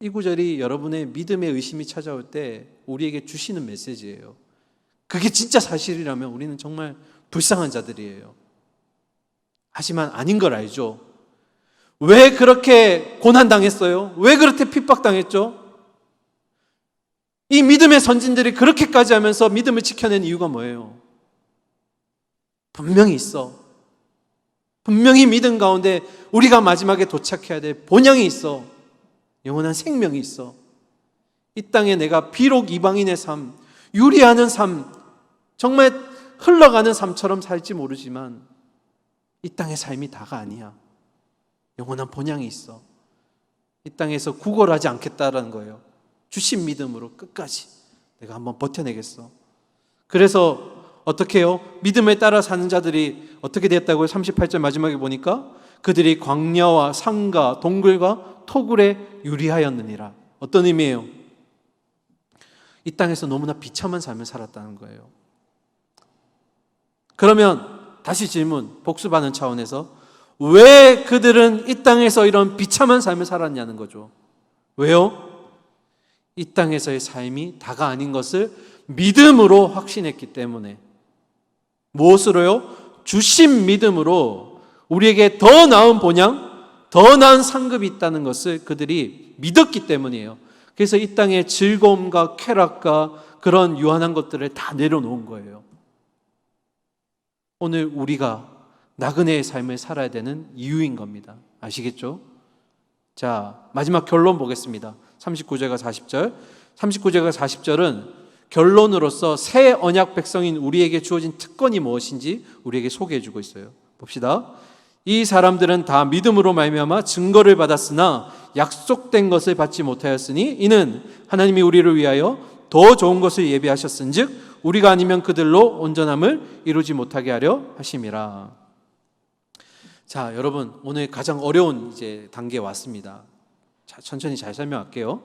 이 구절이 여러분의 믿음의 의심이 찾아올 때 우리에게 주시는 메시지예요. 그게 진짜 사실이라면 우리는 정말 불쌍한 자들이에요. 하지만 아닌 걸 알죠. 왜 그렇게 고난당했어요? 왜 그렇게 핍박당했죠? 이 믿음의 선진들이 그렇게까지 하면서 믿음을 지켜낸 이유가 뭐예요? 분명히 있어. 분명히 믿음 가운데 우리가 마지막에 도착해야 될 본향이 있어. 영원한 생명이 있어. 이 땅에 내가 비록 이방인의 삶, 유리하는 삶, 정말 흘러가는 삶처럼 살지 모르지만 이 땅의 삶이 다가 아니야. 영원한 본향이 있어. 이 땅에서 구걸하지 않겠다라는 거예요. 주신 믿음으로 끝까지 내가 한번 버텨내겠어. 그래서 어떻게 해요? 믿음에 따라 사는 자들이 어떻게 됐다고요? 38절 마지막에 보니까 그들이 광야와 산과 동굴과 토굴에 유리하였느니라. 어떤 의미예요? 이 땅에서 너무나 비참한 삶을 살았다는 거예요. 그러면 다시 질문, 복습하는 차원에서 왜 그들은 이 땅에서 이런 비참한 삶을 살았냐는 거죠. 왜요? 이 땅에서의 삶이 다가 아닌 것을 믿음으로 확신했기 때문에. 무엇으로요? 주신 믿음으로 우리에게 더 나은 본향, 더 나은 상급이 있다는 것을 그들이 믿었기 때문이에요. 그래서 이 땅의 즐거움과 쾌락과 그런 유한한 것들을 다 내려놓은 거예요. 오늘 우리가 나그네의 삶을 살아야 되는 이유인 겁니다. 아시겠죠? 자, 마지막 결론 보겠습니다. 39절과 40절. 39절과 40절은 결론으로서 새 언약 백성인 우리에게 주어진 특권이 무엇인지 우리에게 소개해 주고 있어요. 봅시다. 이 사람들은 다 믿음으로 말미암아 증거를 받았으나 약속된 것을 받지 못하였으니 이는 하나님이 우리를 위하여 더 좋은 것을 예비하셨은즉 우리가 아니면 그들로 온전함을 이루지 못하게 하려 하심이라. 자, 여러분, 오늘 가장 어려운 이제 단계에 왔습니다. 자, 천천히 잘 설명할게요.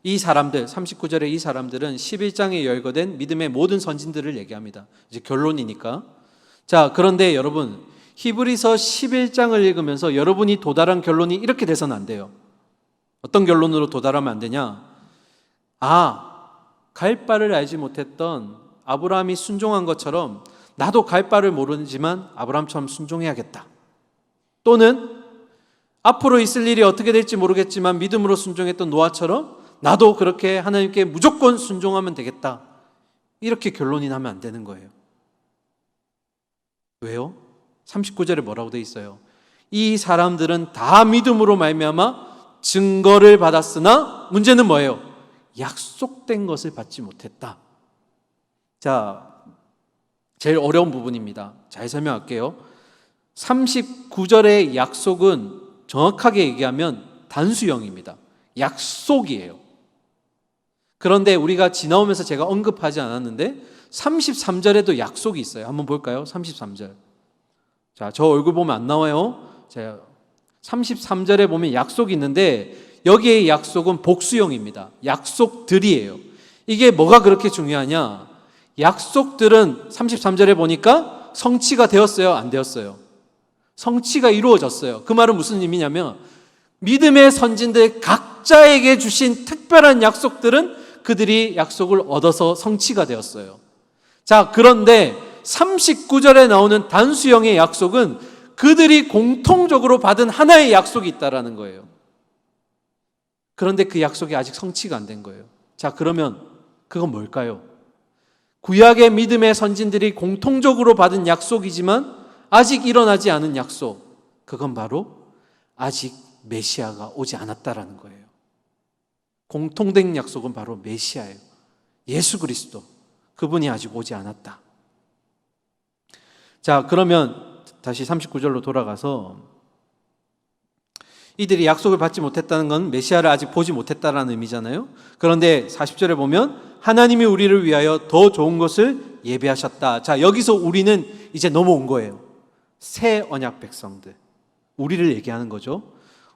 이 사람들, 39절에 이 사람들은 11장에 열거된 믿음의 모든 선진들을 얘기합니다. 이제 결론이니까. 자, 그런데 여러분, 히브리서 11장을 읽으면서 여러분이 도달한 결론이 이렇게 돼서는 안 돼요. 어떤 결론으로 도달하면 안 되냐? 갈 바를 알지 못했던 아브라함이 순종한 것처럼 나도 갈 바를 모르지만 아브라함처럼 순종해야겠다. 또는 앞으로 있을 일이 어떻게 될지 모르겠지만 믿음으로 순종했던 노아처럼 나도 그렇게 하나님께 무조건 순종하면 되겠다. 이렇게 결론이 나면 안 되는 거예요. 왜요? 39절에 뭐라고 돼 있어요? 이 사람들은 다 믿음으로 말미암아 증거를 받았으나 문제는 뭐예요? 약속된 것을 받지 못했다. 자, 제일 어려운 부분입니다. 잘 설명할게요. 39절의 약속은 정확하게 얘기하면 단수형입니다. 약속이에요. 그런데 우리가 지나오면서 제가 언급하지 않았는데 33절에도 약속이 있어요. 한번 볼까요? 33절. 자, 저 얼굴 보면 안 나와요. 제가 33절에 보면 약속이 있는데 여기에 약속은 복수형입니다. 약속들이에요. 이게 뭐가 그렇게 중요하냐? 약속들은 33절에 보니까 성취가 되었어요? 안 되었어요? 성취가 이루어졌어요. 그 말은 무슨 의미냐면 믿음의 선진들 각자에게 주신 특별한 약속들은 그들이 약속을 얻어서 성취가 되었어요. 자, 그런데 39절에 나오는 단수형의 약속은 그들이 공통적으로 받은 하나의 약속이 있다라는 거예요. 그런데 그 약속이 아직 성취가 안 된 거예요. 자, 그러면 그건 뭘까요? 구약의 믿음의 선진들이 공통적으로 받은 약속이지만 아직 일어나지 않은 약속, 그건 바로 아직 메시아가 오지 않았다라는 거예요. 공통된 약속은 바로 메시아예요. 예수 그리스도, 그분이 아직 오지 않았다. 자, 그러면 다시 39절로 돌아가서 이들이 약속을 받지 못했다는 건 메시아를 아직 보지 못했다라는 의미잖아요. 그런데 40절에 보면 하나님이 우리를 위하여 더 좋은 것을 예비하셨다. 자, 여기서 우리는 이제 넘어온 거예요. 새 언약 백성들, 우리를 얘기하는 거죠.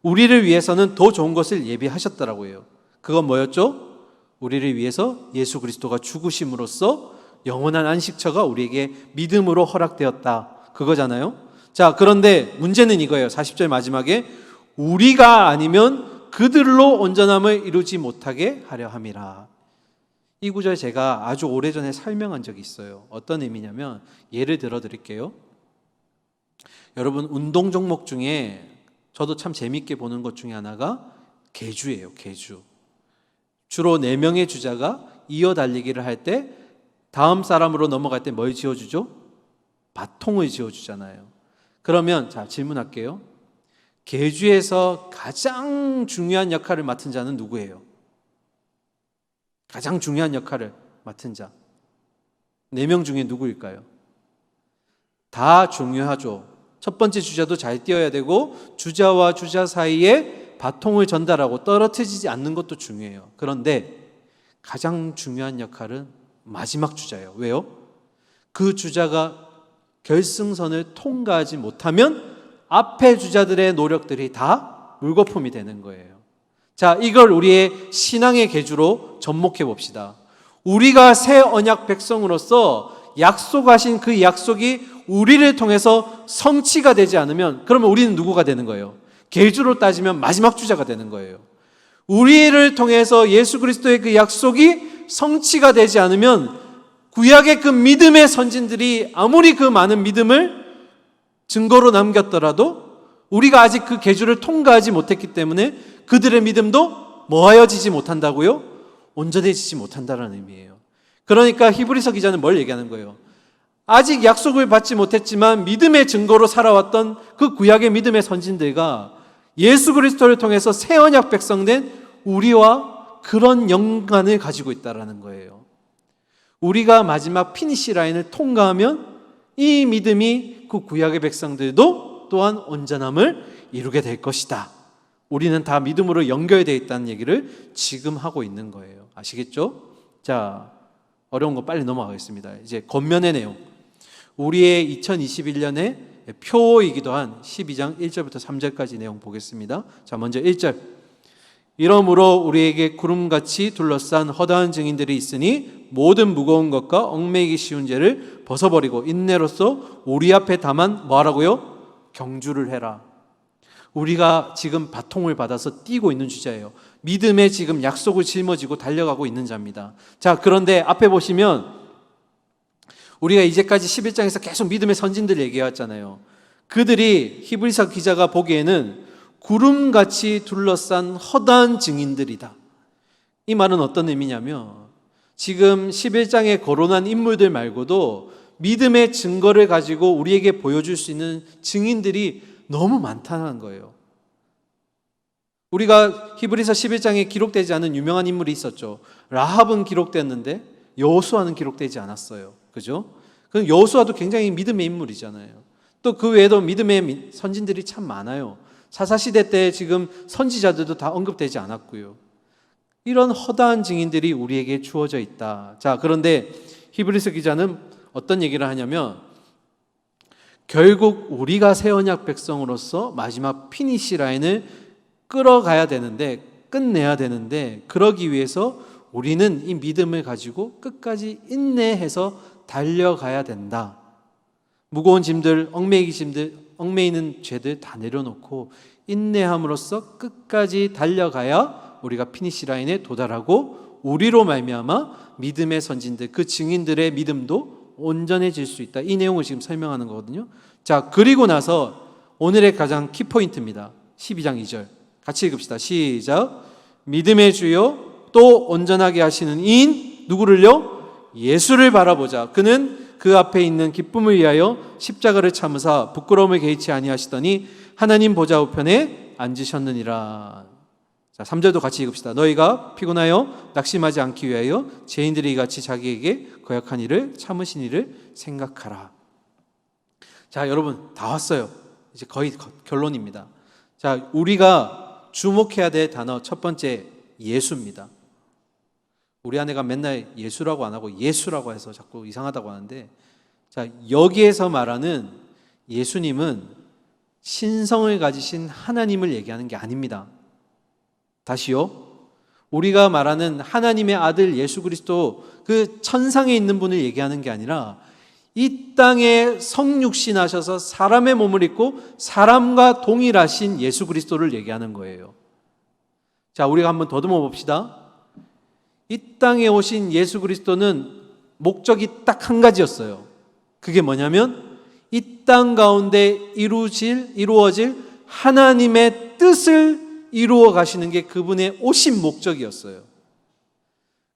우리를 위해서는 더 좋은 것을 예비하셨다라고 해요. 그건 뭐였죠? 우리를 위해서 예수 그리스도가 죽으심으로써 영원한 안식처가 우리에게 믿음으로 허락되었다, 그거잖아요. 자, 그런데 문제는 이거예요. 40절 마지막에 우리가 아니면 그들로 온전함을 이루지 못하게 하려 함이라. 이 구절 제가 아주 오래전에 설명한 적이 있어요. 어떤 의미냐면 예를 들어 드릴게요. 여러분, 운동 종목 중에 저도 참 재밌게 보는 것 중에 하나가 계주예요. 계주. 주로 4명의 주자가 이어 달리기를 할 때 다음 사람으로 넘어갈 때 뭘 지어주죠? 바통을 지어주잖아요. 그러면 자, 질문할게요. 계주에서 가장 중요한 역할을 맡은 자는 누구예요? 가장 중요한 역할을 맡은 자 4명 중에 누구일까요? 다 중요하죠. 첫 번째 주자도 잘 뛰어야 되고 주자와 주자 사이에 바통을 전달하고 떨어뜨리지 않는 것도 중요해요. 그런데 가장 중요한 역할은 마지막 주자예요. 왜요? 그 주자가 결승선을 통과하지 못하면 앞에 주자들의 노력들이 다 물거품이 되는 거예요. 자, 이걸 우리의 신앙의 계주로 접목해 봅시다. 우리가 새 언약 백성으로서 약속하신 그 약속이 우리를 통해서 성취가 되지 않으면 그러면 우리는 누구가 되는 거예요? 계주로 따지면 마지막 주자가 되는 거예요. 우리를 통해서 예수 그리스도의 그 약속이 성취가 되지 않으면 구약의 그 믿음의 선진들이 아무리 그 많은 믿음을 증거로 남겼더라도 우리가 아직 그 계주를 통과하지 못했기 때문에 그들의 믿음도 뭐하여지지 못한다고요? 온전해지지 못한다는 의미예요. 그러니까 히브리서 기자는 뭘 얘기하는 거예요? 아직 약속을 받지 못했지만 믿음의 증거로 살아왔던 그 구약의 믿음의 선진들과 예수 그리스도를 통해서 새 언약 백성된 우리와 그런 연관을 가지고 있다는 거예요. 우리가 마지막 피니시 라인을 통과하면 이 믿음이 그 구약의 백성들도 또한 온전함을 이루게 될 것이다. 우리는 다 믿음으로 연결되어 있다는 얘기를 지금 하고 있는 거예요. 아시겠죠? 자, 어려운 거 빨리 넘어가겠습니다. 이제 겉면의 내용. 우리의 2021년의 표이기도 한 12장 1절부터 3절까지 내용 보겠습니다. 자, 먼저 1절. 이러므로 우리에게 구름같이 둘러싼 허다한 증인들이 있으니 모든 무거운 것과 얽매이기 쉬운 죄를 벗어버리고 인내로써 우리 앞에 다만 뭐하라고요? 경주를 해라. 우리가 지금 바통을 받아서 뛰고 있는 주자예요. 믿음의 지금 약속을 짊어지고 달려가고 있는 자입니다. 자, 그런데 앞에 보시면 우리가 이제까지 11장에서 계속 믿음의 선진들 얘기해왔잖아요. 그들이 히브리서 기자가 보기에는 구름같이 둘러싼 허다한 증인들이다. 이 말은 어떤 의미냐면 지금 11장에 거론한 인물들 말고도 믿음의 증거를 가지고 우리에게 보여줄 수 있는 증인들이 너무 많다는 거예요. 우리가 히브리서 11장에 기록되지 않은 유명한 인물이 있었죠. 라합은 기록됐는데 여호수아는 기록되지 않았어요. 그죠? 그 여호수아도 굉장히 믿음의 인물이잖아요. 또 그 외에도 믿음의 선진들이 참 많아요. 사사시대 때 지금 선지자들도 다 언급되지 않았고요. 이런 허다한 증인들이 우리에게 주어져 있다. 자, 그런데 히브리서 기자는 어떤 얘기를 하냐면 결국 우리가 새 언약 백성으로서 마지막 피니시 라인을 끌어가야 되는데, 끝내야 되는데, 그러기 위해서 우리는 이 믿음을 가지고 끝까지 인내해서 달려가야 된다. 무거운 짐들, 얽매이는 죄들 다 내려놓고 인내함으로써 끝까지 달려가야 우리가 피니시 라인에 도달하고 우리로 말미암아 믿음의 선진들, 그 증인들의 믿음도 온전해질 수 있다. 이 내용을 지금 설명하는 거거든요. 자, 그리고 나서 오늘의 가장 키포인트입니다. 12장 2절 같이 읽읍시다. 시작. 믿음의 주요 또 온전하게 하시는 이인 누구를요? 예수를 바라보자. 그는 그 앞에 있는 기쁨을 위하여 십자가를 참으사 부끄러움을 개의치 아니하시더니 하나님 보좌 우편에 앉으셨느니라. 자, 3절도 같이 읽읍시다. 너희가 피곤하여 낙심하지 않기 위하여 죄인들이 이같이 자기에게 거역한 일을 참으신 일을 생각하라. 자, 여러분 다 왔어요. 이제 거의 결론입니다. 자, 우리가 주목해야 될 단어 첫 번째 예수입니다. 우리 아내가 맨날 예수라고 안 하고 예수라고 해서 자꾸 이상하다고 하는데, 자, 여기에서 말하는 예수님은 신성을 가지신 하나님을 얘기하는 게 아닙니다. 다시요. 우리가 말하는 하나님의 아들 예수 그리스도, 그 천상에 있는 분을 얘기하는 게 아니라 이 땅에 성육신하셔서 사람의 몸을 입고 사람과 동일하신 예수 그리스도를 얘기하는 거예요. 자, 우리가 한번 더듬어 봅시다. 이 땅에 오신 예수 그리스도는 목적이 딱 한 가지였어요. 그게 뭐냐면 이 땅 가운데 이루어질 하나님의 뜻을 이루어 가시는 게 그분의 오신 목적이었어요.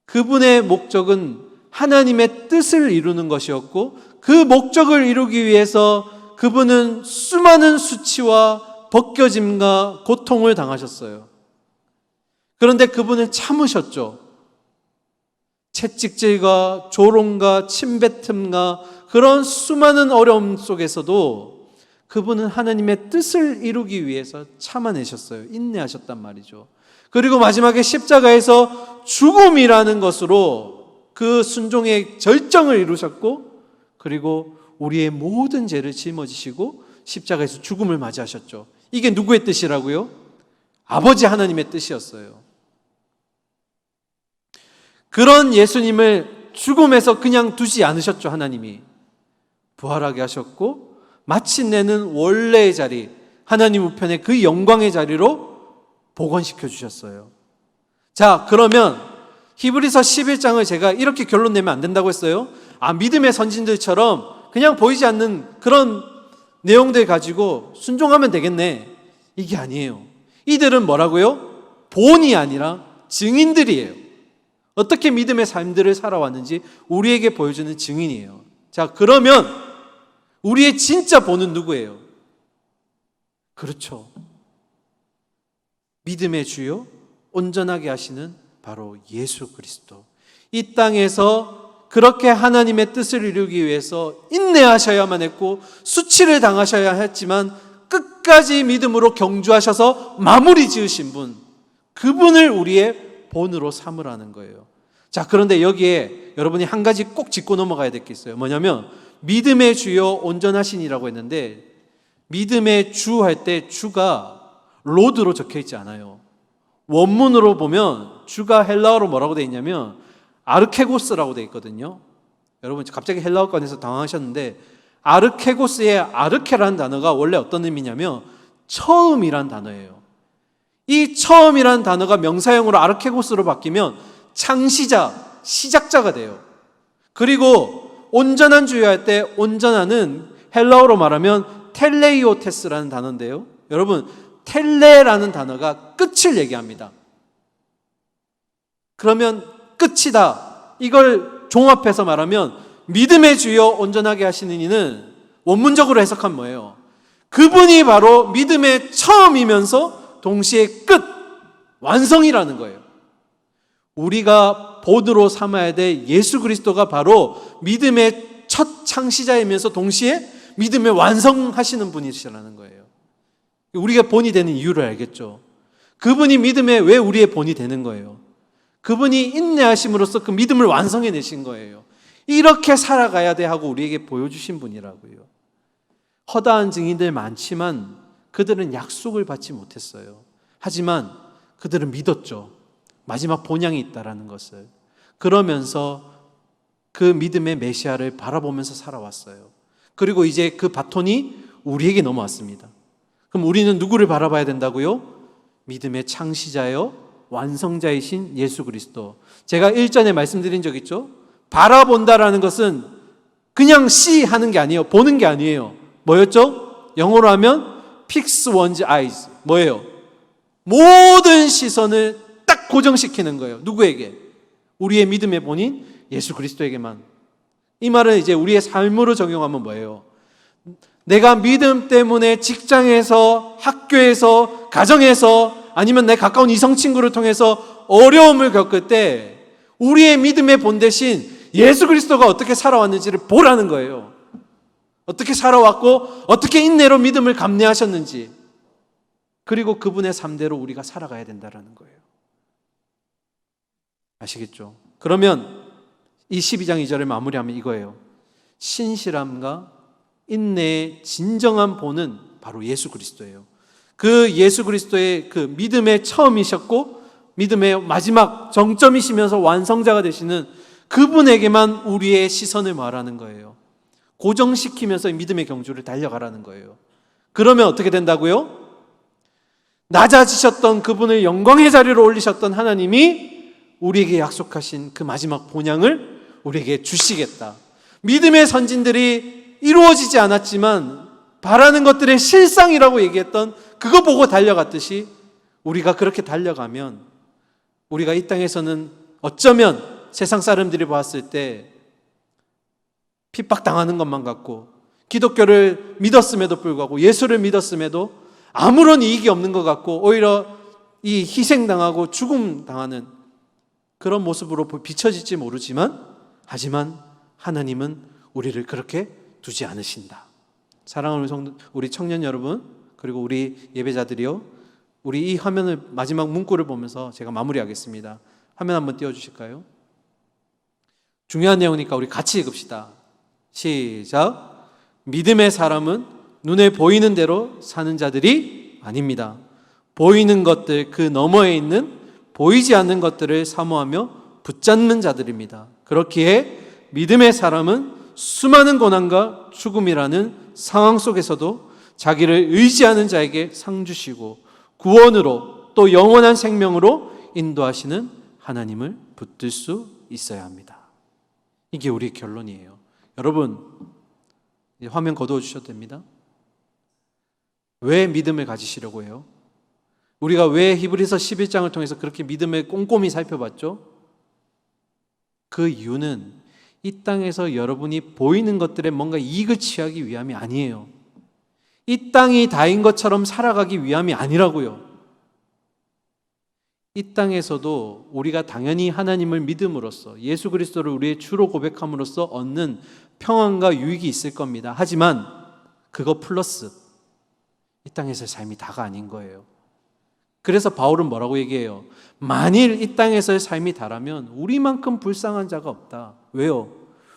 그분의 목적은 하나님의 뜻을 이루는 것이었고, 그 목적을 이루기 위해서 그분은 수많은 수치와 벗겨짐과 고통을 당하셨어요. 그런데 그분은 참으셨죠. 채찍질과 조롱과 침뱉음과 그런 수많은 어려움 속에서도 그분은 하나님의 뜻을 이루기 위해서 참아내셨어요. 인내하셨단 말이죠. 그리고 마지막에 십자가에서 죽음이라는 것으로 그 순종의 절정을 이루셨고, 그리고 우리의 모든 죄를 짊어지시고 십자가에서 죽음을 맞이하셨죠. 이게 누구의 뜻이라고요? 아버지 하나님의 뜻이었어요. 그런 예수님을 죽음에서 그냥 두지 않으셨죠. 하나님이 부활하게 하셨고, 마침내는 원래의 자리, 하나님 우편의 그 영광의 자리로 복원시켜 주셨어요. 자, 그러면 히브리서 11장을 제가 이렇게 결론 내면 안 된다고 했어요. 믿음의 선진들처럼 그냥 보이지 않는 그런 내용들 가지고 순종하면 되겠네. 이게 아니에요. 이들은 뭐라고요? 본이 아니라 증인들이에요. 어떻게 믿음의 삶들을 살아왔는지 우리에게 보여주는 증인이에요. 자, 그러면 우리의 진짜 본은 누구예요? 그렇죠. 믿음의 주요 온전하게 하시는 바로 예수 그리스도. 이 땅에서 그렇게 하나님의 뜻을 이루기 위해서 인내하셔야만 했고 수치를 당하셔야 했지만 끝까지 믿음으로 경주하셔서 마무리 지으신 분, 그분을 우리의 본으로 삼으라는 거예요. 자, 그런데 여기에 여러분이 한 가지 꼭 짚고 넘어가야 될 게 있어요. 뭐냐면 믿음의 주요 온전하신이라고 했는데, 믿음의 주 할 때 주가 로드로 적혀 있지 않아요. 원문으로 보면 주가 헬라어로 뭐라고 되어 있냐면 아르케고스라고 되어 있거든요. 여러분 갑자기 헬라어 꺼내서 당황하셨는데, 아르케고스의 아르케라는 단어가 원래 어떤 의미냐면 처음이란 단어예요. 이 처음이란 단어가 명사형으로 아르케고스로 바뀌면 창시자, 시작자가 돼요. 그리고 온전한 주여 할 때 온전한은 헬라어로 말하면 텔레이오테스라는 단어인데요. 여러분, 텔레라는 단어가 끝을 얘기합니다. 그러면 끝이다. 이걸 종합해서 말하면 믿음의 주여 온전하게 하시는 이는 원문적으로 해석하면 뭐예요? 그분이 바로 믿음의 처음이면서 동시에 끝, 완성이라는 거예요. 우리가 본으로 삼아야 될 예수 그리스도가 바로 믿음의 첫 창시자이면서 동시에 믿음의 완성하시는 분이시라는 거예요. 우리가 본이 되는 이유를 알겠죠. 그분이 믿음에 왜 우리의 본이 되는 거예요? 그분이 인내하심으로써 그 믿음을 완성해 내신 거예요. 이렇게 살아가야 돼 하고 우리에게 보여주신 분이라고요. 허다한 증인들 많지만 그들은 약속을 받지 못했어요. 하지만 그들은 믿었죠. 마지막 본향이 있다라는 것을. 그러면서 그 믿음의 메시아를 바라보면서 살아왔어요. 그리고 이제 그 바톤이 우리에게 넘어왔습니다. 그럼 우리는 누구를 바라봐야 된다고요? 믿음의 창시자요 완성자이신 예수 그리스도. 제가 일전에 말씀드린 적 있죠? 바라본다라는 것은 그냥 see 하는 게 아니에요. 보는 게 아니에요. 뭐였죠? 영어로 하면 fix one's eyes. 뭐예요? 모든 시선을 딱 고정시키는 거예요. 누구에게? 우리의 믿음의 본인 예수 그리스도에게만. 이 말은 이제 우리의 삶으로 적용하면 뭐예요? 내가 믿음 때문에 직장에서, 학교에서, 가정에서, 아니면 내 가까운 이성 친구를 통해서 어려움을 겪을 때 우리의 믿음의 본 대신 예수 그리스도가 어떻게 살아왔는지를 보라는 거예요. 어떻게 살아왔고 어떻게 인내로 믿음을 감내하셨는지, 그리고 그분의 삶대로 우리가 살아가야 된다는 거예요. 아시겠죠? 그러면 이 12장 2절을 마무리하면 이거예요. 신실함과 인내의 진정한 본은 바로 예수 그리스도예요. 그 예수 그리스도의 그 믿음의 처음이셨고 믿음의 마지막 정점이시면서 완성자가 되시는 그분에게만 우리의 시선을 말하는 거예요. 고정시키면서 믿음의 경주를 달려가라는 거예요. 그러면 어떻게 된다고요? 낮아지셨던 그분을 영광의 자리로 올리셨던 하나님이 우리에게 약속하신 그 마지막 본향을 우리에게 주시겠다. 믿음의 선진들이 이루어지지 않았지만 바라는 것들의 실상이라고 얘기했던 그거 보고 달려갔듯이 우리가 그렇게 달려가면 우리가 이 땅에서는 어쩌면 세상 사람들이 봤을 때 핍박당하는 것만 같고 기독교를 믿었음에도 불구하고 예수를 믿었음에도 아무런 이익이 없는 것 같고 오히려 이 희생당하고 죽음당하는 그런 모습으로 비춰질지 모르지만 하지만 하나님은 우리를 그렇게 두지 않으신다. 사랑하는 우리 청년 여러분, 그리고 우리 예배자들이요, 우리 이 화면을 마지막 문구를 보면서 제가 마무리하겠습니다. 화면 한번 띄워주실까요? 중요한 내용이니까 우리 같이 읽읍시다. 시작. 믿음의 사람은 눈에 보이는 대로 사는 자들이 아닙니다. 보이는 것들 그 너머에 있는 보이지 않는 것들을 사모하며 붙잡는 자들입니다. 그렇기에 믿음의 사람은 수많은 고난과 죽음이라는 상황 속에서도 자기를 의지하는 자에게 상 주시고 구원으로 또 영원한 생명으로 인도하시는 하나님을 붙들 수 있어야 합니다. 이게 우리의 결론이에요. 여러분, 화면 거두어 주셔도 됩니다. 왜 믿음을 가지시려고 해요? 우리가 왜 히브리서 11장을 통해서 그렇게 믿음을 꼼꼼히 살펴봤죠? 그 이유는 이 땅에서 여러분이 보이는 것들에 뭔가 이익을 취하기 위함이 아니에요. 이 땅이 다인 것처럼 살아가기 위함이 아니라고요. 이 땅에서도 우리가 당연히 하나님을 믿음으로써 예수 그리스도를 우리의 주로 고백함으로써 얻는 평안과 유익이 있을 겁니다. 하지만 그거 플러스 이 땅에서의 삶이 다가 아닌 거예요. 그래서 바울은 뭐라고 얘기해요? 만일 이 땅에서의 삶이 다라면 우리만큼 불쌍한 자가 없다. 왜요?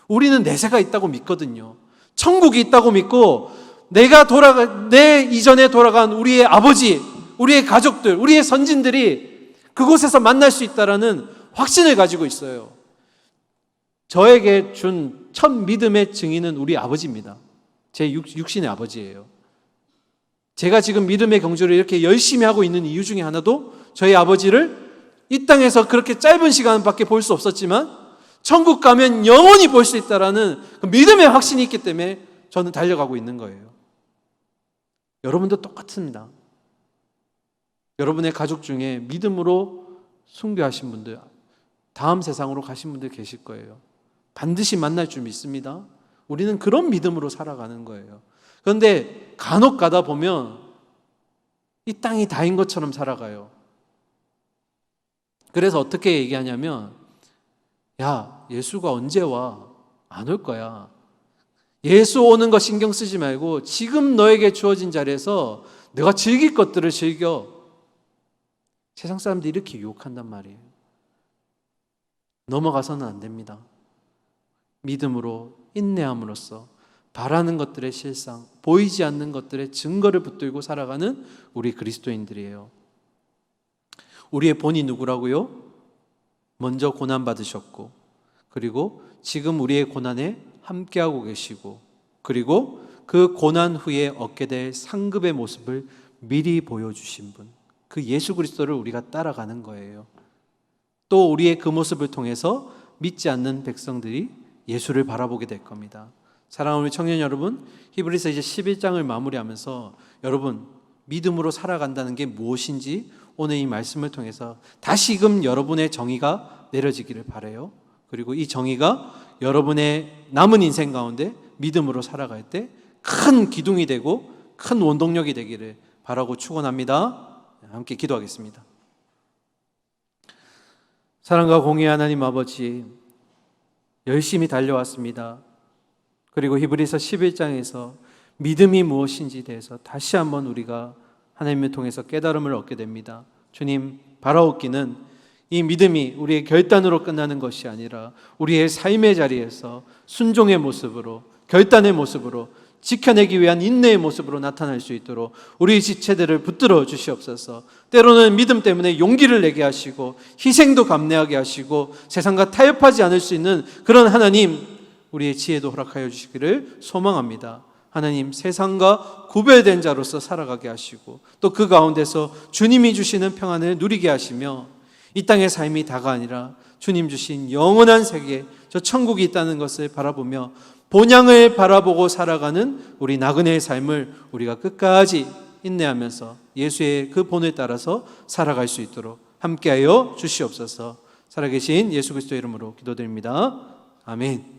우리는 내세가 있다고 믿거든요. 천국이 있다고 믿고 내 이전에 돌아간 우리의 아버지, 우리의 가족들, 우리의 선진들이 그곳에서 만날 수 있다라는 확신을 가지고 있어요. 저에게 준 첫 믿음의 증인은 우리 아버지입니다. 제 육신의 아버지예요. 제가 지금 믿음의 경주를 이렇게 열심히 하고 있는 이유 중에 하나도 저희 아버지를 이 땅에서 그렇게 짧은 시간밖에 볼 수 없었지만 천국 가면 영원히 볼 수 있다라는 그 믿음의 확신이 있기 때문에 저는 달려가고 있는 거예요. 여러분도 똑같습니다. 여러분의 가족 중에 믿음으로 순교하신 분들, 다음 세상으로 가신 분들 계실 거예요. 반드시 만날 줄 믿습니다. 우리는 그런 믿음으로 살아가는 거예요. 그런데 간혹 가다 보면 이 땅이 다인 것처럼 살아가요. 그래서 어떻게 얘기하냐면, 야, 예수가 언제 와? 안 올 거야. 예수 오는 거 신경 쓰지 말고 지금 너에게 주어진 자리에서 내가 즐길 것들을 즐겨. 세상 사람들이 이렇게 유혹한단 말이에요. 넘어가서는 안 됩니다. 믿음으로 인내함으로써 바라는 것들의 실상, 보이지 않는 것들의 증거를 붙들고 살아가는 우리 그리스도인들이에요. 우리의 본이 누구라고요? 먼저 고난받으셨고, 그리고 지금 우리의 고난에 함께하고 계시고, 그리고 그 고난 후에 얻게 될 상급의 모습을 미리 보여주신 분, 그 예수 그리스도를 우리가 따라가는 거예요. 또 우리의 그 모습을 통해서 믿지 않는 백성들이 예수를 바라보게 될 겁니다. 사랑하는 청년 여러분, 히브리서 이제 11장을 마무리하면서 여러분 믿음으로 살아간다는 게 무엇인지 오늘 이 말씀을 통해서 다시금 여러분의 정의가 내려지기를 바라요. 그리고 이 정의가 여러분의 남은 인생 가운데 믿음으로 살아갈 때 큰 기둥이 되고 큰 원동력이 되기를 바라고 축원합니다. 함께 기도하겠습니다. 사랑과 공의 하나님 아버지, 열심히 달려왔습니다. 그리고 히브리서 11장에서 믿음이 무엇인지 대해서 다시 한번 우리가 하나님을 통해서 깨달음을 얻게 됩니다. 주님, 바라옵기는 이 믿음이 우리의 결단으로 끝나는 것이 아니라 우리의 삶의 자리에서 순종의 모습으로, 결단의 모습으로, 지켜내기 위한 인내의 모습으로 나타날 수 있도록 우리 지체들을 붙들어 주시옵소서. 때로는 믿음 때문에 용기를 내게 하시고 희생도 감내하게 하시고 세상과 타협하지 않을 수 있는 그런 하나님, 우리의 지혜도 허락하여 주시기를 소망합니다. 하나님, 세상과 구별된 자로서 살아가게 하시고 또 그 가운데서 주님이 주시는 평안을 누리게 하시며 이 땅의 삶이 다가 아니라 주님 주신 영원한 세계, 저 천국이 있다는 것을 바라보며 본향을 바라보고 살아가는 우리 나그네의 삶을 우리가 끝까지 인내하면서 예수의 그 본을 따라서 살아갈 수 있도록 함께하여 주시옵소서. 살아계신 예수 그리스도의 이름으로 기도드립니다. 아멘.